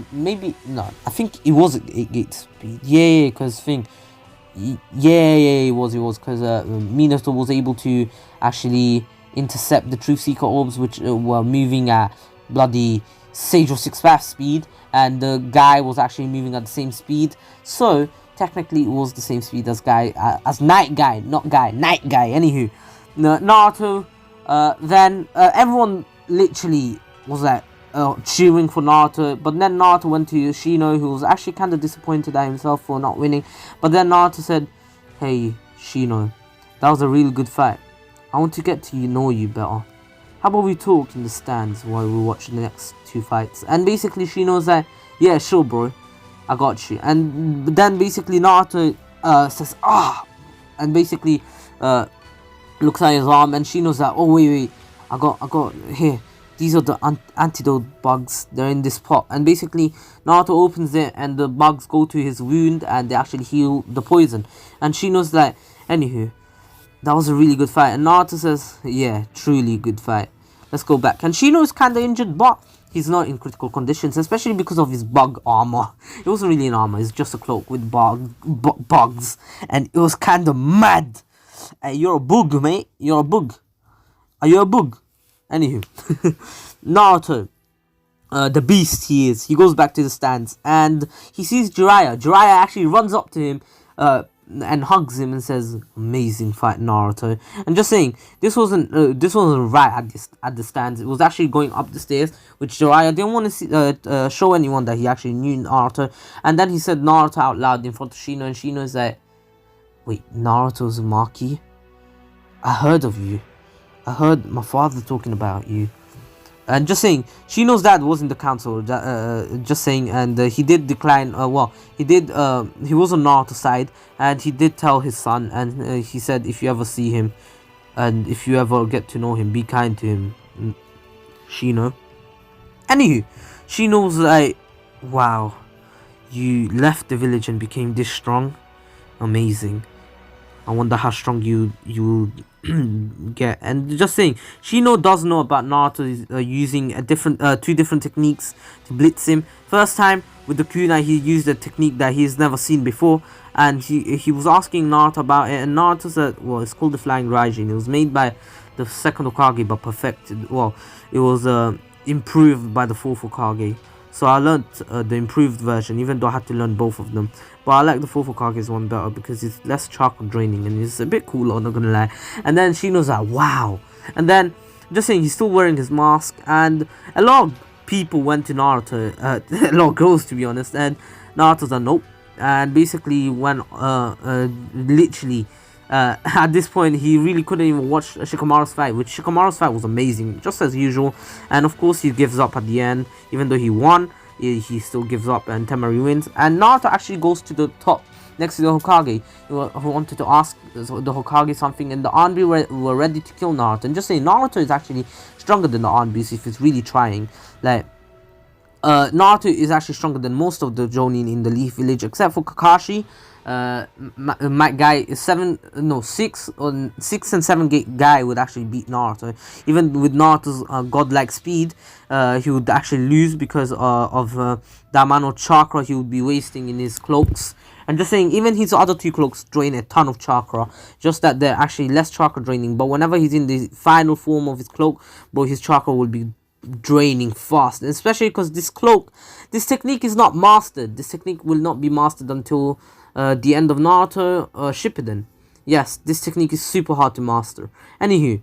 think it was 8 gate speed. Yeah, because it was because Minato was able to actually intercept the Truth Seeker orbs, which were moving at bloody Sage of 6 path speed, and the guy was actually moving at the same speed. So technically, it was the same speed as Night Guy, not Guy, Night Guy. Anywho, Naruto. Then everyone literally was like cheering for Naruto, but then Naruto went to Shino, who was actually kind of disappointed at himself for not winning. But then Naruto said, "Hey, Shino, that was a really good fight. I want to get to know you better. How about we talk in the stands while we watch the next 2 fights?" And basically Shino's like, "Yeah, sure, bro. I got you." And then basically Naruto says, "Ah," and basically looks at his arm, and Shino's like, "Oh wait, I got here. These are the antidote bugs. They're in this pot." And basically Naruto opens it, and the bugs go to his wound, and they actually heal the poison. And Shino's like, "Anywho, that was a really good fight." And Naruto says, "Yeah, truly good fight. Let's go back." And Shino is kind of injured, but he's not in critical conditions, especially because of his bug armor. It wasn't really an armor, it's just a cloak with bugs. And it was kind of mad. Hey, you're a bug, mate. You're a bug. Are you a bug? Anywho, Naruto, the beast he is, he goes back to the stands, and he sees Jiraiya. Jiraiya actually runs up to him, and hugs him and says, "Amazing fight, Naruto." And just saying, this wasn't right at the stands. It was actually going up the stairs, which Jiraiya didn't want to show anyone that he actually knew Naruto. And then he said Naruto out loud in front of Shino, and Shino is like, "Wait, Naruto's Maki? I heard of you. I heard my father talking about you." And just saying, Shino's dad was in the council, just saying, and he did decline, he was on Naruto's side, and he did tell his son, and he said, "If you ever see him, and if you ever get to know him, be kind to him, Shino." Anywho, Shino was like, "Wow, you left the village and became this strong? Amazing. I wonder how strong you will get." And just saying, Shino does know about Naruto using a different 2 different techniques to blitz him. First time with the kunai, he used a technique that he's never seen before, and he was asking Naruto about it, and Naruto said, "Well, it's called the Flying Raijin. It was made by the second Hokage, but perfected. Well, it was improved by the fourth Hokage. So I learned the improved version, even though I had to learn both of them. But I like the fourth Hokage's one better because it's less chakra draining and it's a bit cooler, not gonna lie." And then Shino's like, "Wow." And then, just saying, he's still wearing his mask, and a lot of people went to Naruto, a lot of girls to be honest, and Naruto's like, "Nope." And basically went literally at this point he really couldn't even watch Shikamaru's fight, which Shikamaru's fight was amazing, just as usual. And of course he gives up at the end, even though he won, he still gives up, and Temari wins. And Naruto actually goes to the top next to the Hokage, who wanted to ask the Hokage something, and the Anbi were ready to kill Naruto. And just saying, Naruto is actually stronger than the Anbis if he's really trying. Like, Naruto is actually stronger than most of the Jonin in the Leaf Village, except for Kakashi. My guy is 6 and 7 guy would actually beat Naruto. Even with Naruto's godlike speed, he would actually lose because of the amount of chakra he would be wasting in his cloaks. And just saying, even his other 2 cloaks drain a ton of chakra, just that they're actually less chakra draining. But whenever he's in the final form of his cloak, bro, his chakra will be draining fast, and especially because this technique is not mastered. This technique will not be mastered until the end of Naruto Shippuden. Yes, this technique is super hard to master. Anywho,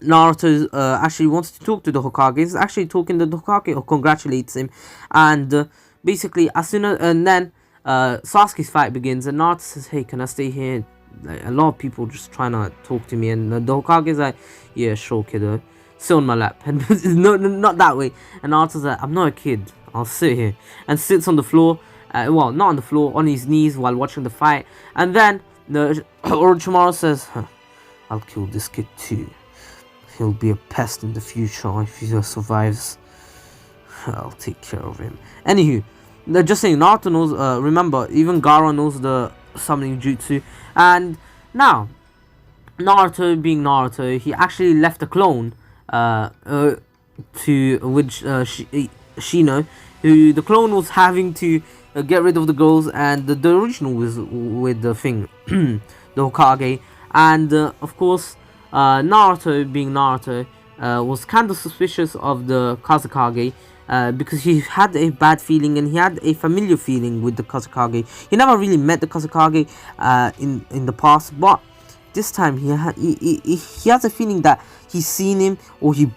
Naruto actually wants to talk to the Hokage. He's actually talking to the Hokage, congratulates him, and basically as soon as, and then Sasuke's fight begins, and Naruto says, "Hey, can I stay here? Like, a lot of people just trying to talk to me." And the Hokage's like, "Yeah, sure, kiddo. Sit on my lap." And no, not that way. And Naruto's like, "I'm not a kid. I'll sit here." And sits on the floor. Well, not on the floor, on his knees while watching the fight. And then the Orochimaru says, "I'll kill this kid too. He'll be a pest in the future if he survives. I'll take care of him." Anywho, just saying, Naruto knows, remember, even Gaara knows the summoning jutsu. And now, Naruto being Naruto, he actually left a clone with Shino, who the clone was having to get rid of the girls, and the original was with the thing, the Hokage. And of course, Naruto being Naruto, was kind of suspicious of the Kazakage, because he had a bad feeling and he had a familiar feeling with the Kazakage. He never really met the Kazakage in the past, but this time he has a feeling that he's seen him, or he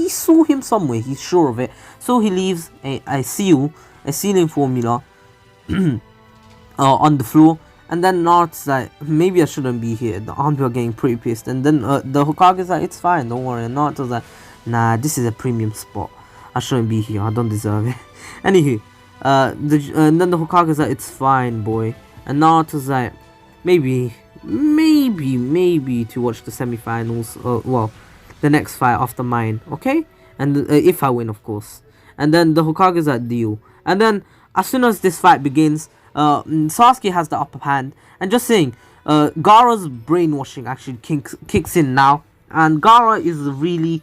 saw him somewhere. He's sure of it. So he leaves a sealing formula on the floor. And then Naruto's like, maybe I shouldn't be here. The army are getting pretty pissed. And then the Hokage's like, it's fine, don't worry. And Naruto's like, nah, this is a premium spot. I shouldn't be here. I don't deserve it. Anywho, and then the Hokage's like, it's fine, boy. And Naruto's like, maybe to watch the semi-finals. Well, the next fight after mine, okay? And if I win, of course. And then the Hokage's like, deal. And then as soon as this fight begins, Sasuke has the upper hand, and just saying, Gaara's brainwashing actually kicks in now, and Gaara is really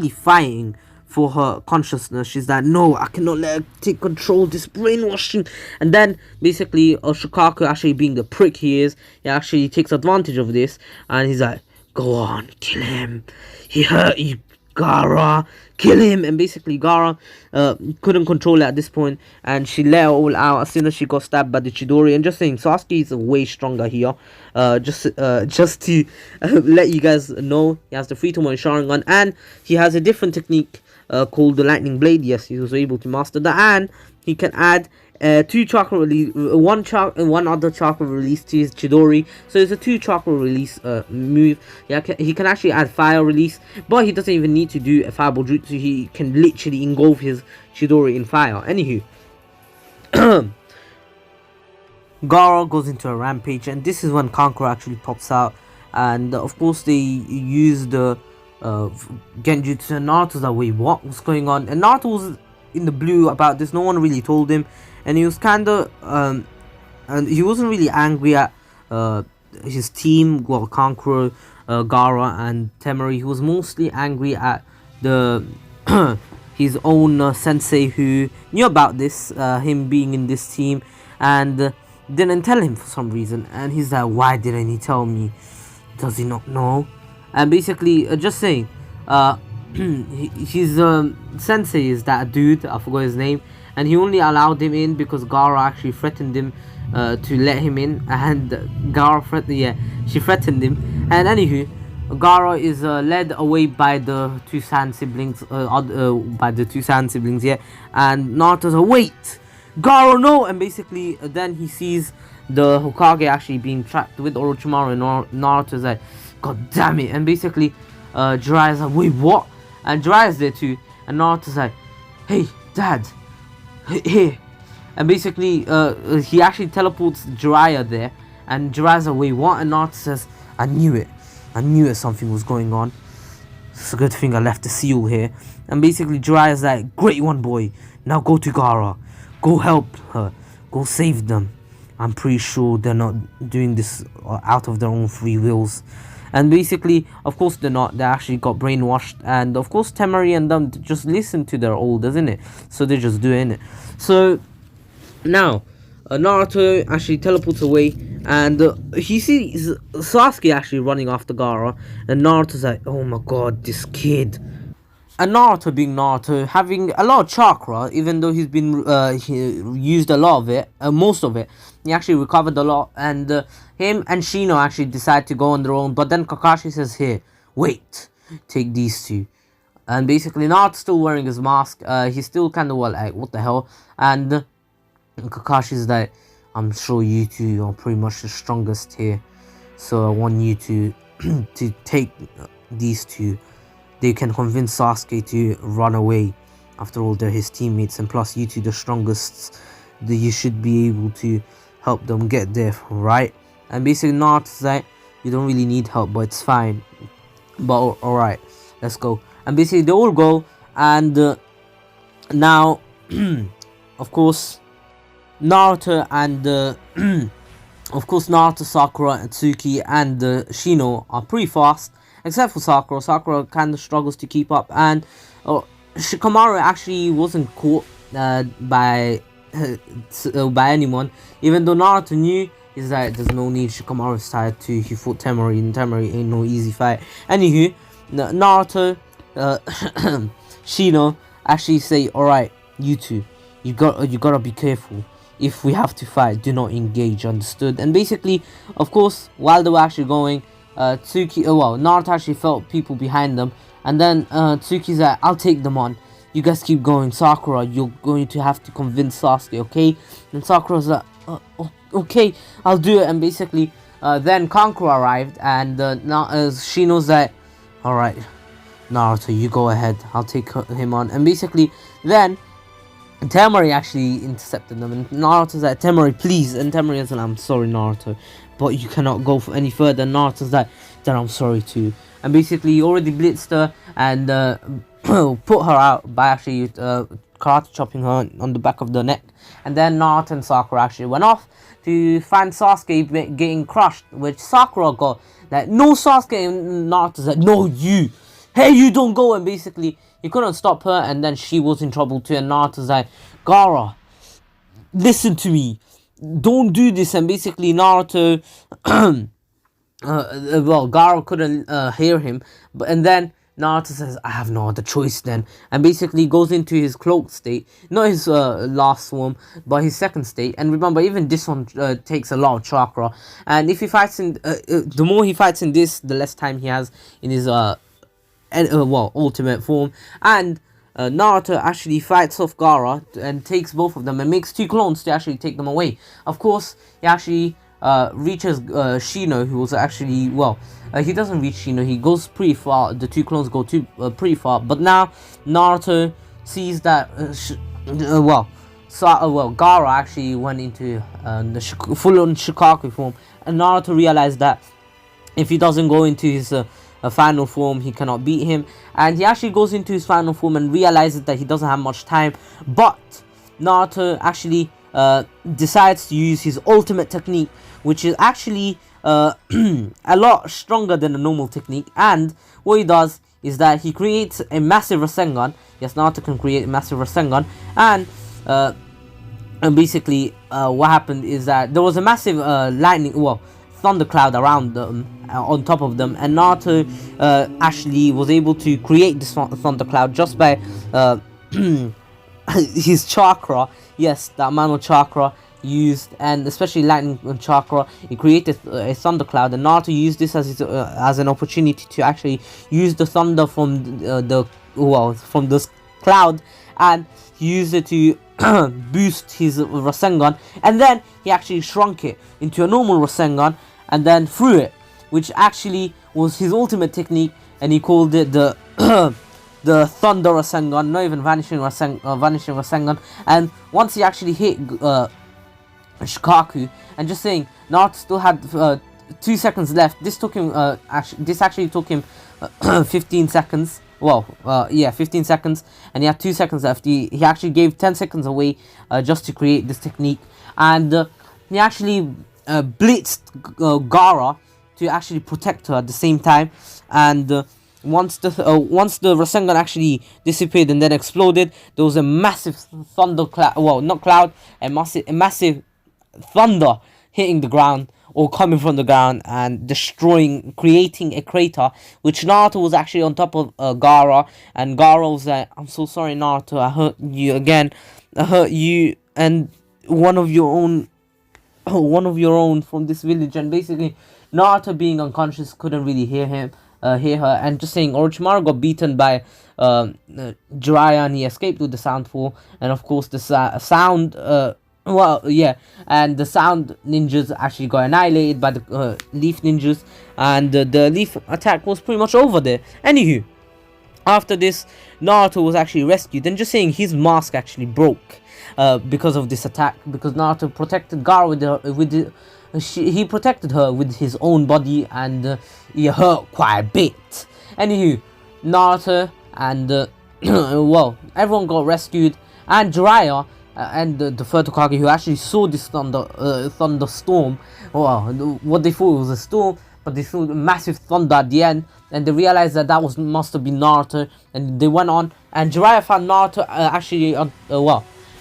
fighting for her consciousness. She's like, no, I cannot let her take control of this brainwashing. And then basically Shikaku, actually being the prick he is, he actually takes advantage of this, and he's like, go on, kill him, he hurt you, Gaara, kill him. And basically Gaara couldn't control it at this point, and she let it all out as soon as she got stabbed by the Chidori. And just saying, Sasuke is way stronger here. Just to let you guys know, he has the 3-to-1 Sharingan, and he has a different technique called the Lightning Blade. Yes, he was able to master that, and he can add 2 chakra release, one other chakra release to his Chidori. So it's a 2 chakra release move. Yeah, he can actually add fire release, but he doesn't even need to do a fireball jutsu. He can literally engulf his Chidori in fire. Anywho, Gaara goes into a rampage, and this is when Kankura actually pops out, and of course they use the Genjutsu. And Naruto's like, wait, what's going on? And Naruto was in the blue about this. No one really told him, and he was kinda and he wasn't really angry at his team, well, Kankura, Gaara and Temari. He was mostly angry at the his own sensei, who knew about this, him being in this team, and didn't tell him for some reason. And he's like, why didn't he tell me? Does he not know? And basically just saying, his sensei is that dude, I forgot his name, and he only allowed him in because Gaara actually threatened him to let him in, and she threatened him. And anywho, Gaara is led away by the 2 Sand siblings, yeah, and Naruto's like, wait, Gaara, no! And basically then he sees the Hokage actually being trapped with Orochimaru, and Naruto's like, god damn it. And basically Jiraiya's like, wait, what? And Jiraiya's there too, and Naruto's like, hey dad, here. And basically he actually teleports Jiraiya there, and Jiraiya's like, wait, what? And Naruto says, I knew it, something was going on. It's a good thing I left the seal here. And basically Jiraiya's like, great one, boy, now go to Gaara, go help her, go save them. I'm pretty sure they're not doing this out of their own free wills. And basically, of course they're not, they actually got brainwashed, and of course Temari and them just listen to their elders, isn't it? So they're just doing it. So now Naruto actually teleports away, and he sees Sasuke actually running after Gaara, and Naruto's like, oh my god, this kid. And Naruto, being Naruto, having a lot of chakra, even though he's been he used a lot of it, most of it, he actually recovered a lot. And him and Shino actually decide to go on their own, but then Kakashi says, here, wait, take these 2. And basically Naruto's still wearing his mask. He's still kind of like, what the hell? And Kakashi's like, I'm sure you 2 are pretty much the strongest here, so I want you to to take these 2. They can convince Sasuke to run away. After all, they're his teammates, and plus you 2 the strongest. You should be able to help them get there, right? And basically Naruto's like, you don't really need help, but it's fine. But alright, let's go. And basically they all go, and now of course Naruto and of course Naruto, Sakura, Atsuki and Shino are pretty fast, except for Sakura. Sakura kind of struggles to keep up, and Shikamaru actually wasn't caught by anyone, even though Naruto knew is that there's no need. Shikamaru's tired too. He fought Temari, and Temari ain't no easy fight. Anywho, Naruto, Shino actually say, alright, you two, you gotta be careful. If we have to fight, do not engage, understood? And basically, of course, while they were actually going, Naruto actually felt people behind them, and then Tsuki's like, I'll take them on. You guys keep going. Sakura, you're going to have to convince Sasuke, okay? And Sakura's like, okay, I'll do it. And basically, then Kankura arrived, and Shino's like, alright, Naruto, you go ahead. I'll take him on. And basically, then Temari actually intercepted them, and Naruto's like, Temari, please. And Temari is like, I'm sorry, Naruto, but you cannot go for any further. And Naruto's like, then I'm sorry too. And basically, he already blitzed her and put her out by actually karate chopping her on the back of the neck. And then Naruto and Sakura actually went off to find Sasuke getting crushed, which Sakura got like, no, Sasuke. And Naruto's like, no, you. Hey, you don't go. And basically, he couldn't stop her, and then she was in trouble too. And Naruto's like, Gaara, listen to me, don't do this. And basically, Naruto, Gaara couldn't hear him, and then Naruto says, I have no other choice then, and basically goes into his cloaked state, not his last form, but his second state. And remember, even this one takes a lot of chakra, and if he fights in, the more he fights in this, the less time he has in his ultimate form. And Naruto actually fights off Gaara and takes both of them and makes 2 clones to actually take them away. Of course, he actually reaches Shino, who was actually, he doesn't reach Shino, he goes pretty far. The 2 clones go pretty far, but now Naruto sees that Gaara actually went into the full-on Shikaku form, and Naruto realized that if he doesn't go into his final form, he cannot beat him. And he actually goes into his final form and realizes that he doesn't have much time, but Naruto actually decides to use his ultimate technique, which is actually a lot stronger than a normal technique. And what he does is that he creates a massive Rasengan. Yes, Naruto can create a massive Rasengan, and basically what happened is that there was a massive thundercloud around them, on top of them, and Naruto actually was able to create this thundercloud just by his chakra. Yes, the amount of chakra used, and especially lightning chakra, he created a thundercloud, and Naruto used this as an opportunity to actually use the thunder from from this cloud, and he used it to boost his Rasengan, and then he actually shrunk it into a normal Rasengan and then threw it, which actually was his ultimate technique, and he called it the the Thunder Rasengan, not even Vanishing Rasengan. And once he actually hit Shikaku, and just saying, Naruto still had 2 seconds left. This took him this actually took him 15 seconds. 15 seconds, and he had 2 seconds left. He actually gave 10 seconds away just to create this technique, and he actually blitzed Gaara to actually protect her at the same time. And once the Rasengan actually disappeared and then exploded, there was a massive thunder cloud, a massive thunder hitting the ground, or coming from the ground, and creating a crater, which Naruto was actually on top of Gaara, and Gaara was like, I'm so sorry, Naruto, I hurt you again. I hurt you and one of your own from this village. And basically, Naruto, being unconscious, couldn't really hear her, and just saying, Orochimaru got beaten by Jiraiya, and he escaped with the sound fall, and of course the sound and the sound ninjas actually got annihilated by the leaf ninjas, and the leaf attack was pretty much over there. Anywho, after this, Naruto was actually rescued, and just saying, his mask actually broke because of this attack, because Naruto protected Gaara he protected her with his own body, and he hurt quite a bit. Anywho, Naruto and everyone got rescued, and Jiraiya and the third Hokage, who actually saw this thunderstorm, what they thought was a storm, but they saw a massive thunder at the end, and they realized that must have been Naruto, and they went on, and Jiraiya found Naruto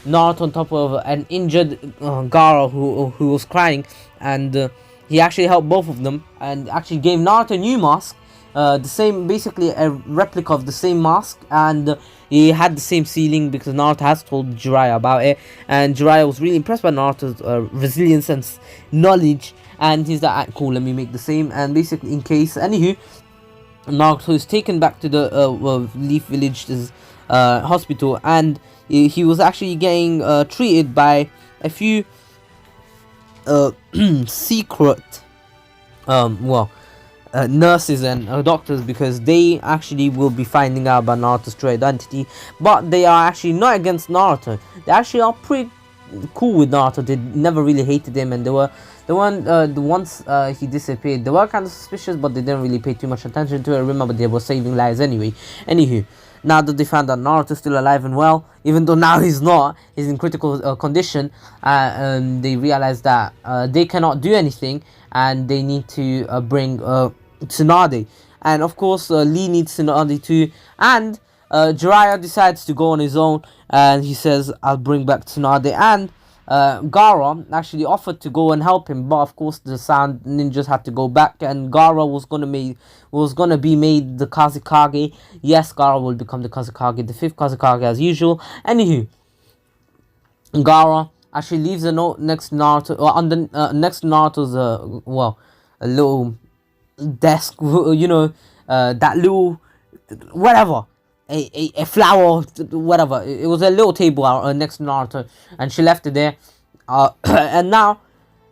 Naruto on top of an injured Gaara who was crying, and he actually helped both of them and actually gave Naruto a new mask, the same, basically a replica of the same mask, and he had the same ceiling because Naruto has told Jiraiya about it, and Jiraiya was really impressed by Naruto's resilience and knowledge, and he's like, ah, cool, let me make the same. And basically, in case, anywho, Naruto is taken back to the Leaf Village's hospital, and he was actually getting treated by a few secret nurses and doctors, because they actually will be finding out about Naruto's true identity. But they are actually not against Naruto. They actually are pretty cool with Naruto. They never really hated him, and they were once he disappeared, they were kind of suspicious, but they didn't really pay too much attention to it. Remember, they were saving lives anyway. Anywho, now that they found that Naruto's still alive and well, even though now he's not, he's in critical condition, they realize that they cannot do anything, and they need to bring Tsunade. And of course, Lee needs Tsunade too, and Jiraiya decides to go on his own, and he says, I'll bring back Tsunade. And Gaara actually offered to go and help him, but of course the Sand Ninjas had to go back, and Gaara was gonna be made the Kazekage. Yes, Gaara will become the Kazekage, the 5th Kazekage as usual. Anywho, Gaara actually leaves a note next to Naruto, or on the next to Naruto's a little desk, you know, that little whatever. A flower, whatever. It was a little table next to Naruto, and she left it there. And now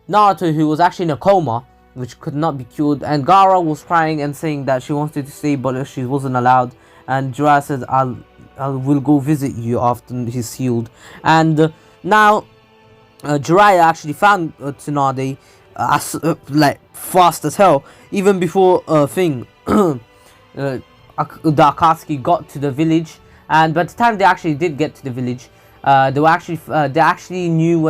Naruto, who was actually in a coma, which could not be cured, and Gaara was crying and saying that she wanted to stay, but she wasn't allowed. And Jiraiya says, I will go visit you after he's healed. And now Jiraiya actually found Tsunade like fast as hell, even before the Akatsuki got to the village. And by the time they actually did get to the village, they actually knew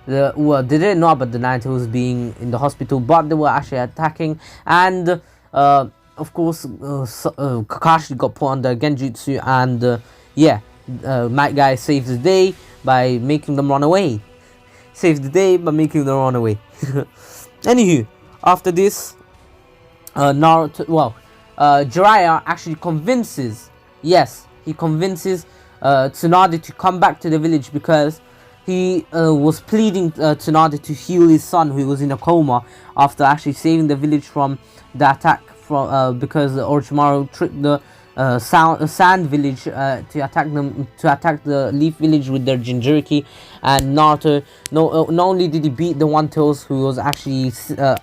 they didn't know about the Nine-Tails being in the hospital, but they were actually attacking. And of course, Kakashi got put under Genjutsu, and Might Guy saves the day by making them run away. Anywho, after this, Jiraiya actually convinces Tsunade to come back to the village, because he was pleading Tsunade to heal his son, who was in a coma, after actually saving the village from the attack because Orochimaru tricked the Sand Village to attack the Leaf Village with their Jinchuriki. And Naruto, not only did he beat the One-Tails, who was actually the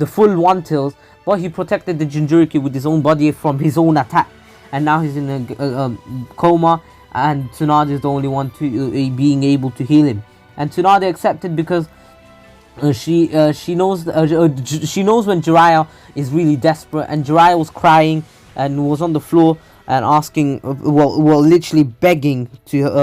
full One-Tails, but he protected the Jinchuriki with his own body from his own attack. And now he's in a coma, and Tsunade is the only one to being able to heal him. And Tsunade accepted because she knows when Jiraiya is really desperate. And Jiraiya was crying and was on the floor and asking, literally begging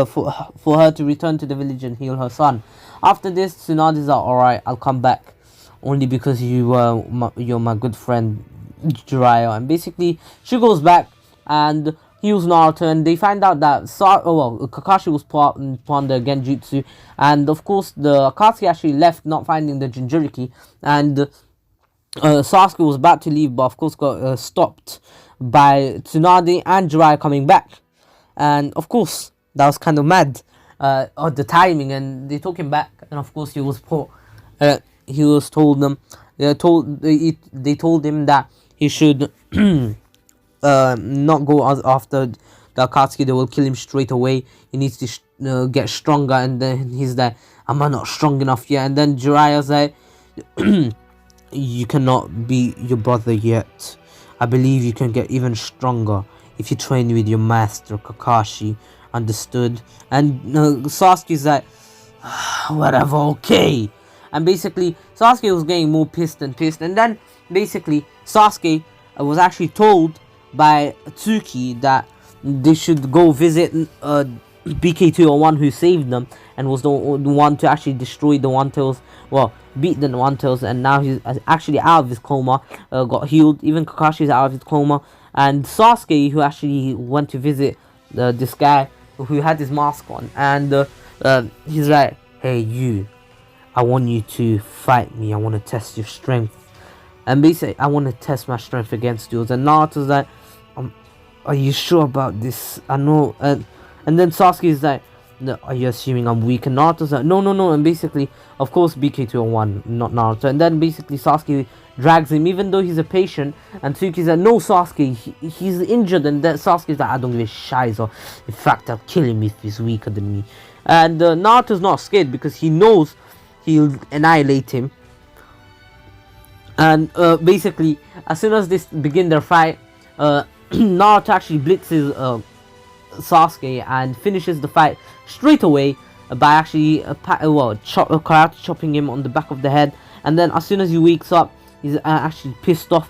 for her to return to the village and heal her son. After this, Tsunade is like, alright, I'll come back, only because you're my good friend Jiraiya. And basically she goes back and heals Naruto, and they find out that Kakashi was put under Genjutsu. And of course the Akatsuki actually left, not finding the Jinchuriki, and Sasuke was about to leave, but of course got stopped by Tsunade and Jiraiya coming back. And of course that was kind of mad at the timing, and they took him back. And of course he was told him that he should not go after the Akatsuki. They will kill him straight away. He needs to get stronger. And then he's like, am I not strong enough yet? And then Jiraiya's like, you cannot beat your brother yet. I believe you can get even stronger if you train with your master Kakashi. Understood? And Sasuke's like, whatever, okay. And basically Sasuke was getting more pissed. And then basically Sasuke was actually told by Tsuki that they should go visit BK201, who saved them and was the one to actually destroy the One-Tails, beat the One-Tails. And now he's actually out of his coma, got healed. Even Kakashi's out of his coma. And Sasuke, who actually went to visit this guy, who had his mask on, and he's like, "Hey, you! I want you to fight me. I want to test your strength." And basically, I want to test my strength against yours. And Naruto's like, "Are you sure about this? I know." And then Sasuke is like, "No, are you assuming I'm weak?" And Naruto's like, "No, no, no." And basically, of course, BK201, not Naruto. And then basically, Sasuke drags him, even though he's a patient. And Tsuki's like, "No, Sasuke, he's injured." And then Sasuke's like, "I don't give a shizer. In fact, I'll kill him if he's weaker than me." And Naruto's not scared because he knows he'll annihilate him. And basically, as soon as they begin their fight, Naruto actually blitzes Sasuke and finishes the fight straight away by actually karate chopping him on the back of the head. And then as soon as he wakes up, he's actually pissed off.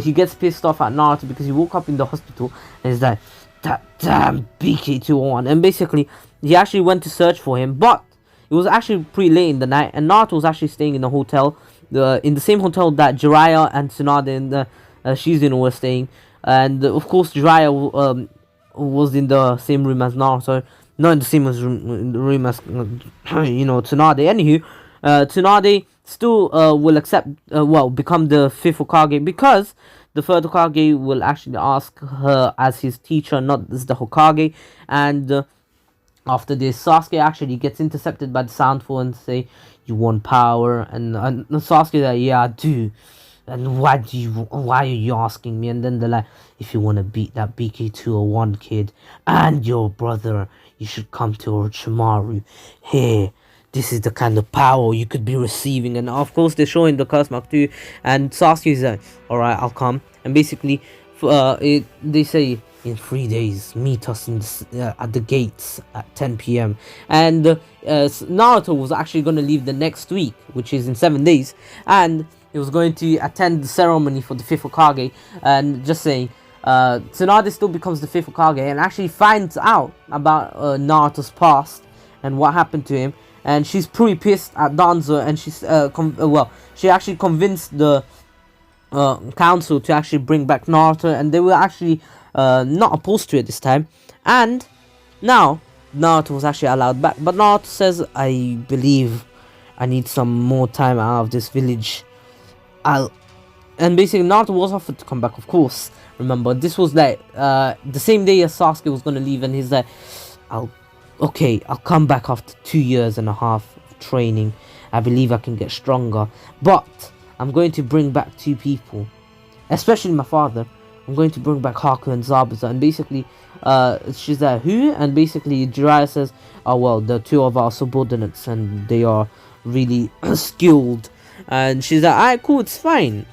He gets pissed off at Naruto because he woke up in the hospital and he's like, "That damn BK201." And basically, he actually went to search for him, but it was actually pretty late in the night, and Naruto was actually staying in the hotel, in the same hotel that Jiraiya and Tsunade and Shizune were staying. And of course, Jiraiya was in the same room as Naruto, not in the same room as Tsunade. Anywho, Tsunade still will become the fifth Hokage, because the third Hokage will actually ask her as his teacher, not as the Hokage. And after this, Sasuke actually gets intercepted by the Soundful and say, "You want power?" And Sasuke like, "Yeah, I do." "And why are you asking me?" And then they're like, "If you want to beat that BK201 kid and your brother, you should come to Orochimaru. Here, this is the kind of power you could be receiving." And of course, they're showing the curse mark too. And Sasuke's like, "Alright, I'll come." And basically, they say, "In 3 days, meet us at the gates at 10 p.m. And Naruto was actually going to leave the next week, which is in 7 days. And he was going to attend the ceremony for the fifth Hokage. And just saying, Tsunade still becomes the fifth Hokage and actually finds out about Naruto's past and what happened to him. And she's pretty pissed at Danzo, and she's she actually convinced the council to actually bring back Naruto, and they were actually not opposed to it this time. And now Naruto was actually allowed back, but Naruto says, "I believe I need some more time out of this village." And basically Naruto was offered to come back, of course. Remember, this was like the same day as Sasuke was gonna leave, and he's like, I'll come back after 2.5 years of training. I believe I can get stronger, but I'm going to bring back 2 people, especially my father. I'm going to bring back Haku and Zabuza." And basically, she's like, "Who?" And basically, Jiraiya says, "Oh well, they're 2 of our subordinates, and they are really skilled." And she's like, "Alright, cool, it's fine."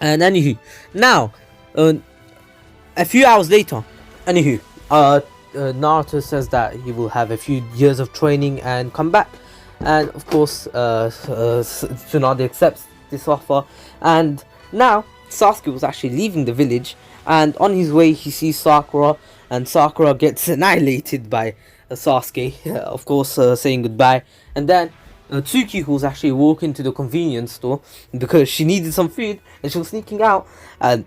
And anywho, now, a few hours later, Naruto says that he will have a few years of training and come back. And of course, Tsunade accepts this offer. And now Sasuke was actually leaving the village, and on his way he sees Sakura, and Sakura gets annihilated by Sasuke, of course, saying goodbye. And then Tsuki, who's actually walking to the convenience store because she needed some food and she was sneaking out, and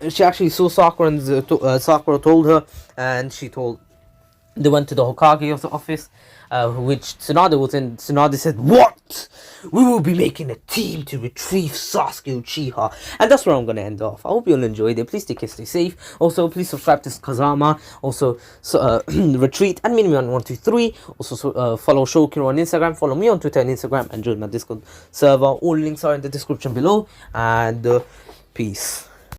she actually saw Sakura, and Sakura told her, and they went to the Hokage's office, which Tsunade was in. Tsunade said, "What? We will be making a team to retrieve Sasuke Uchiha." And that's where I'm going to end off. I hope you all enjoyed it. Please take care, stay safe. Also, please subscribe to Kazama. Also, Ratreet and Miniman123. Also, follow Shokiro on Instagram. Follow me on Twitter and Instagram. And join my Discord server. All links are in the description below. And peace.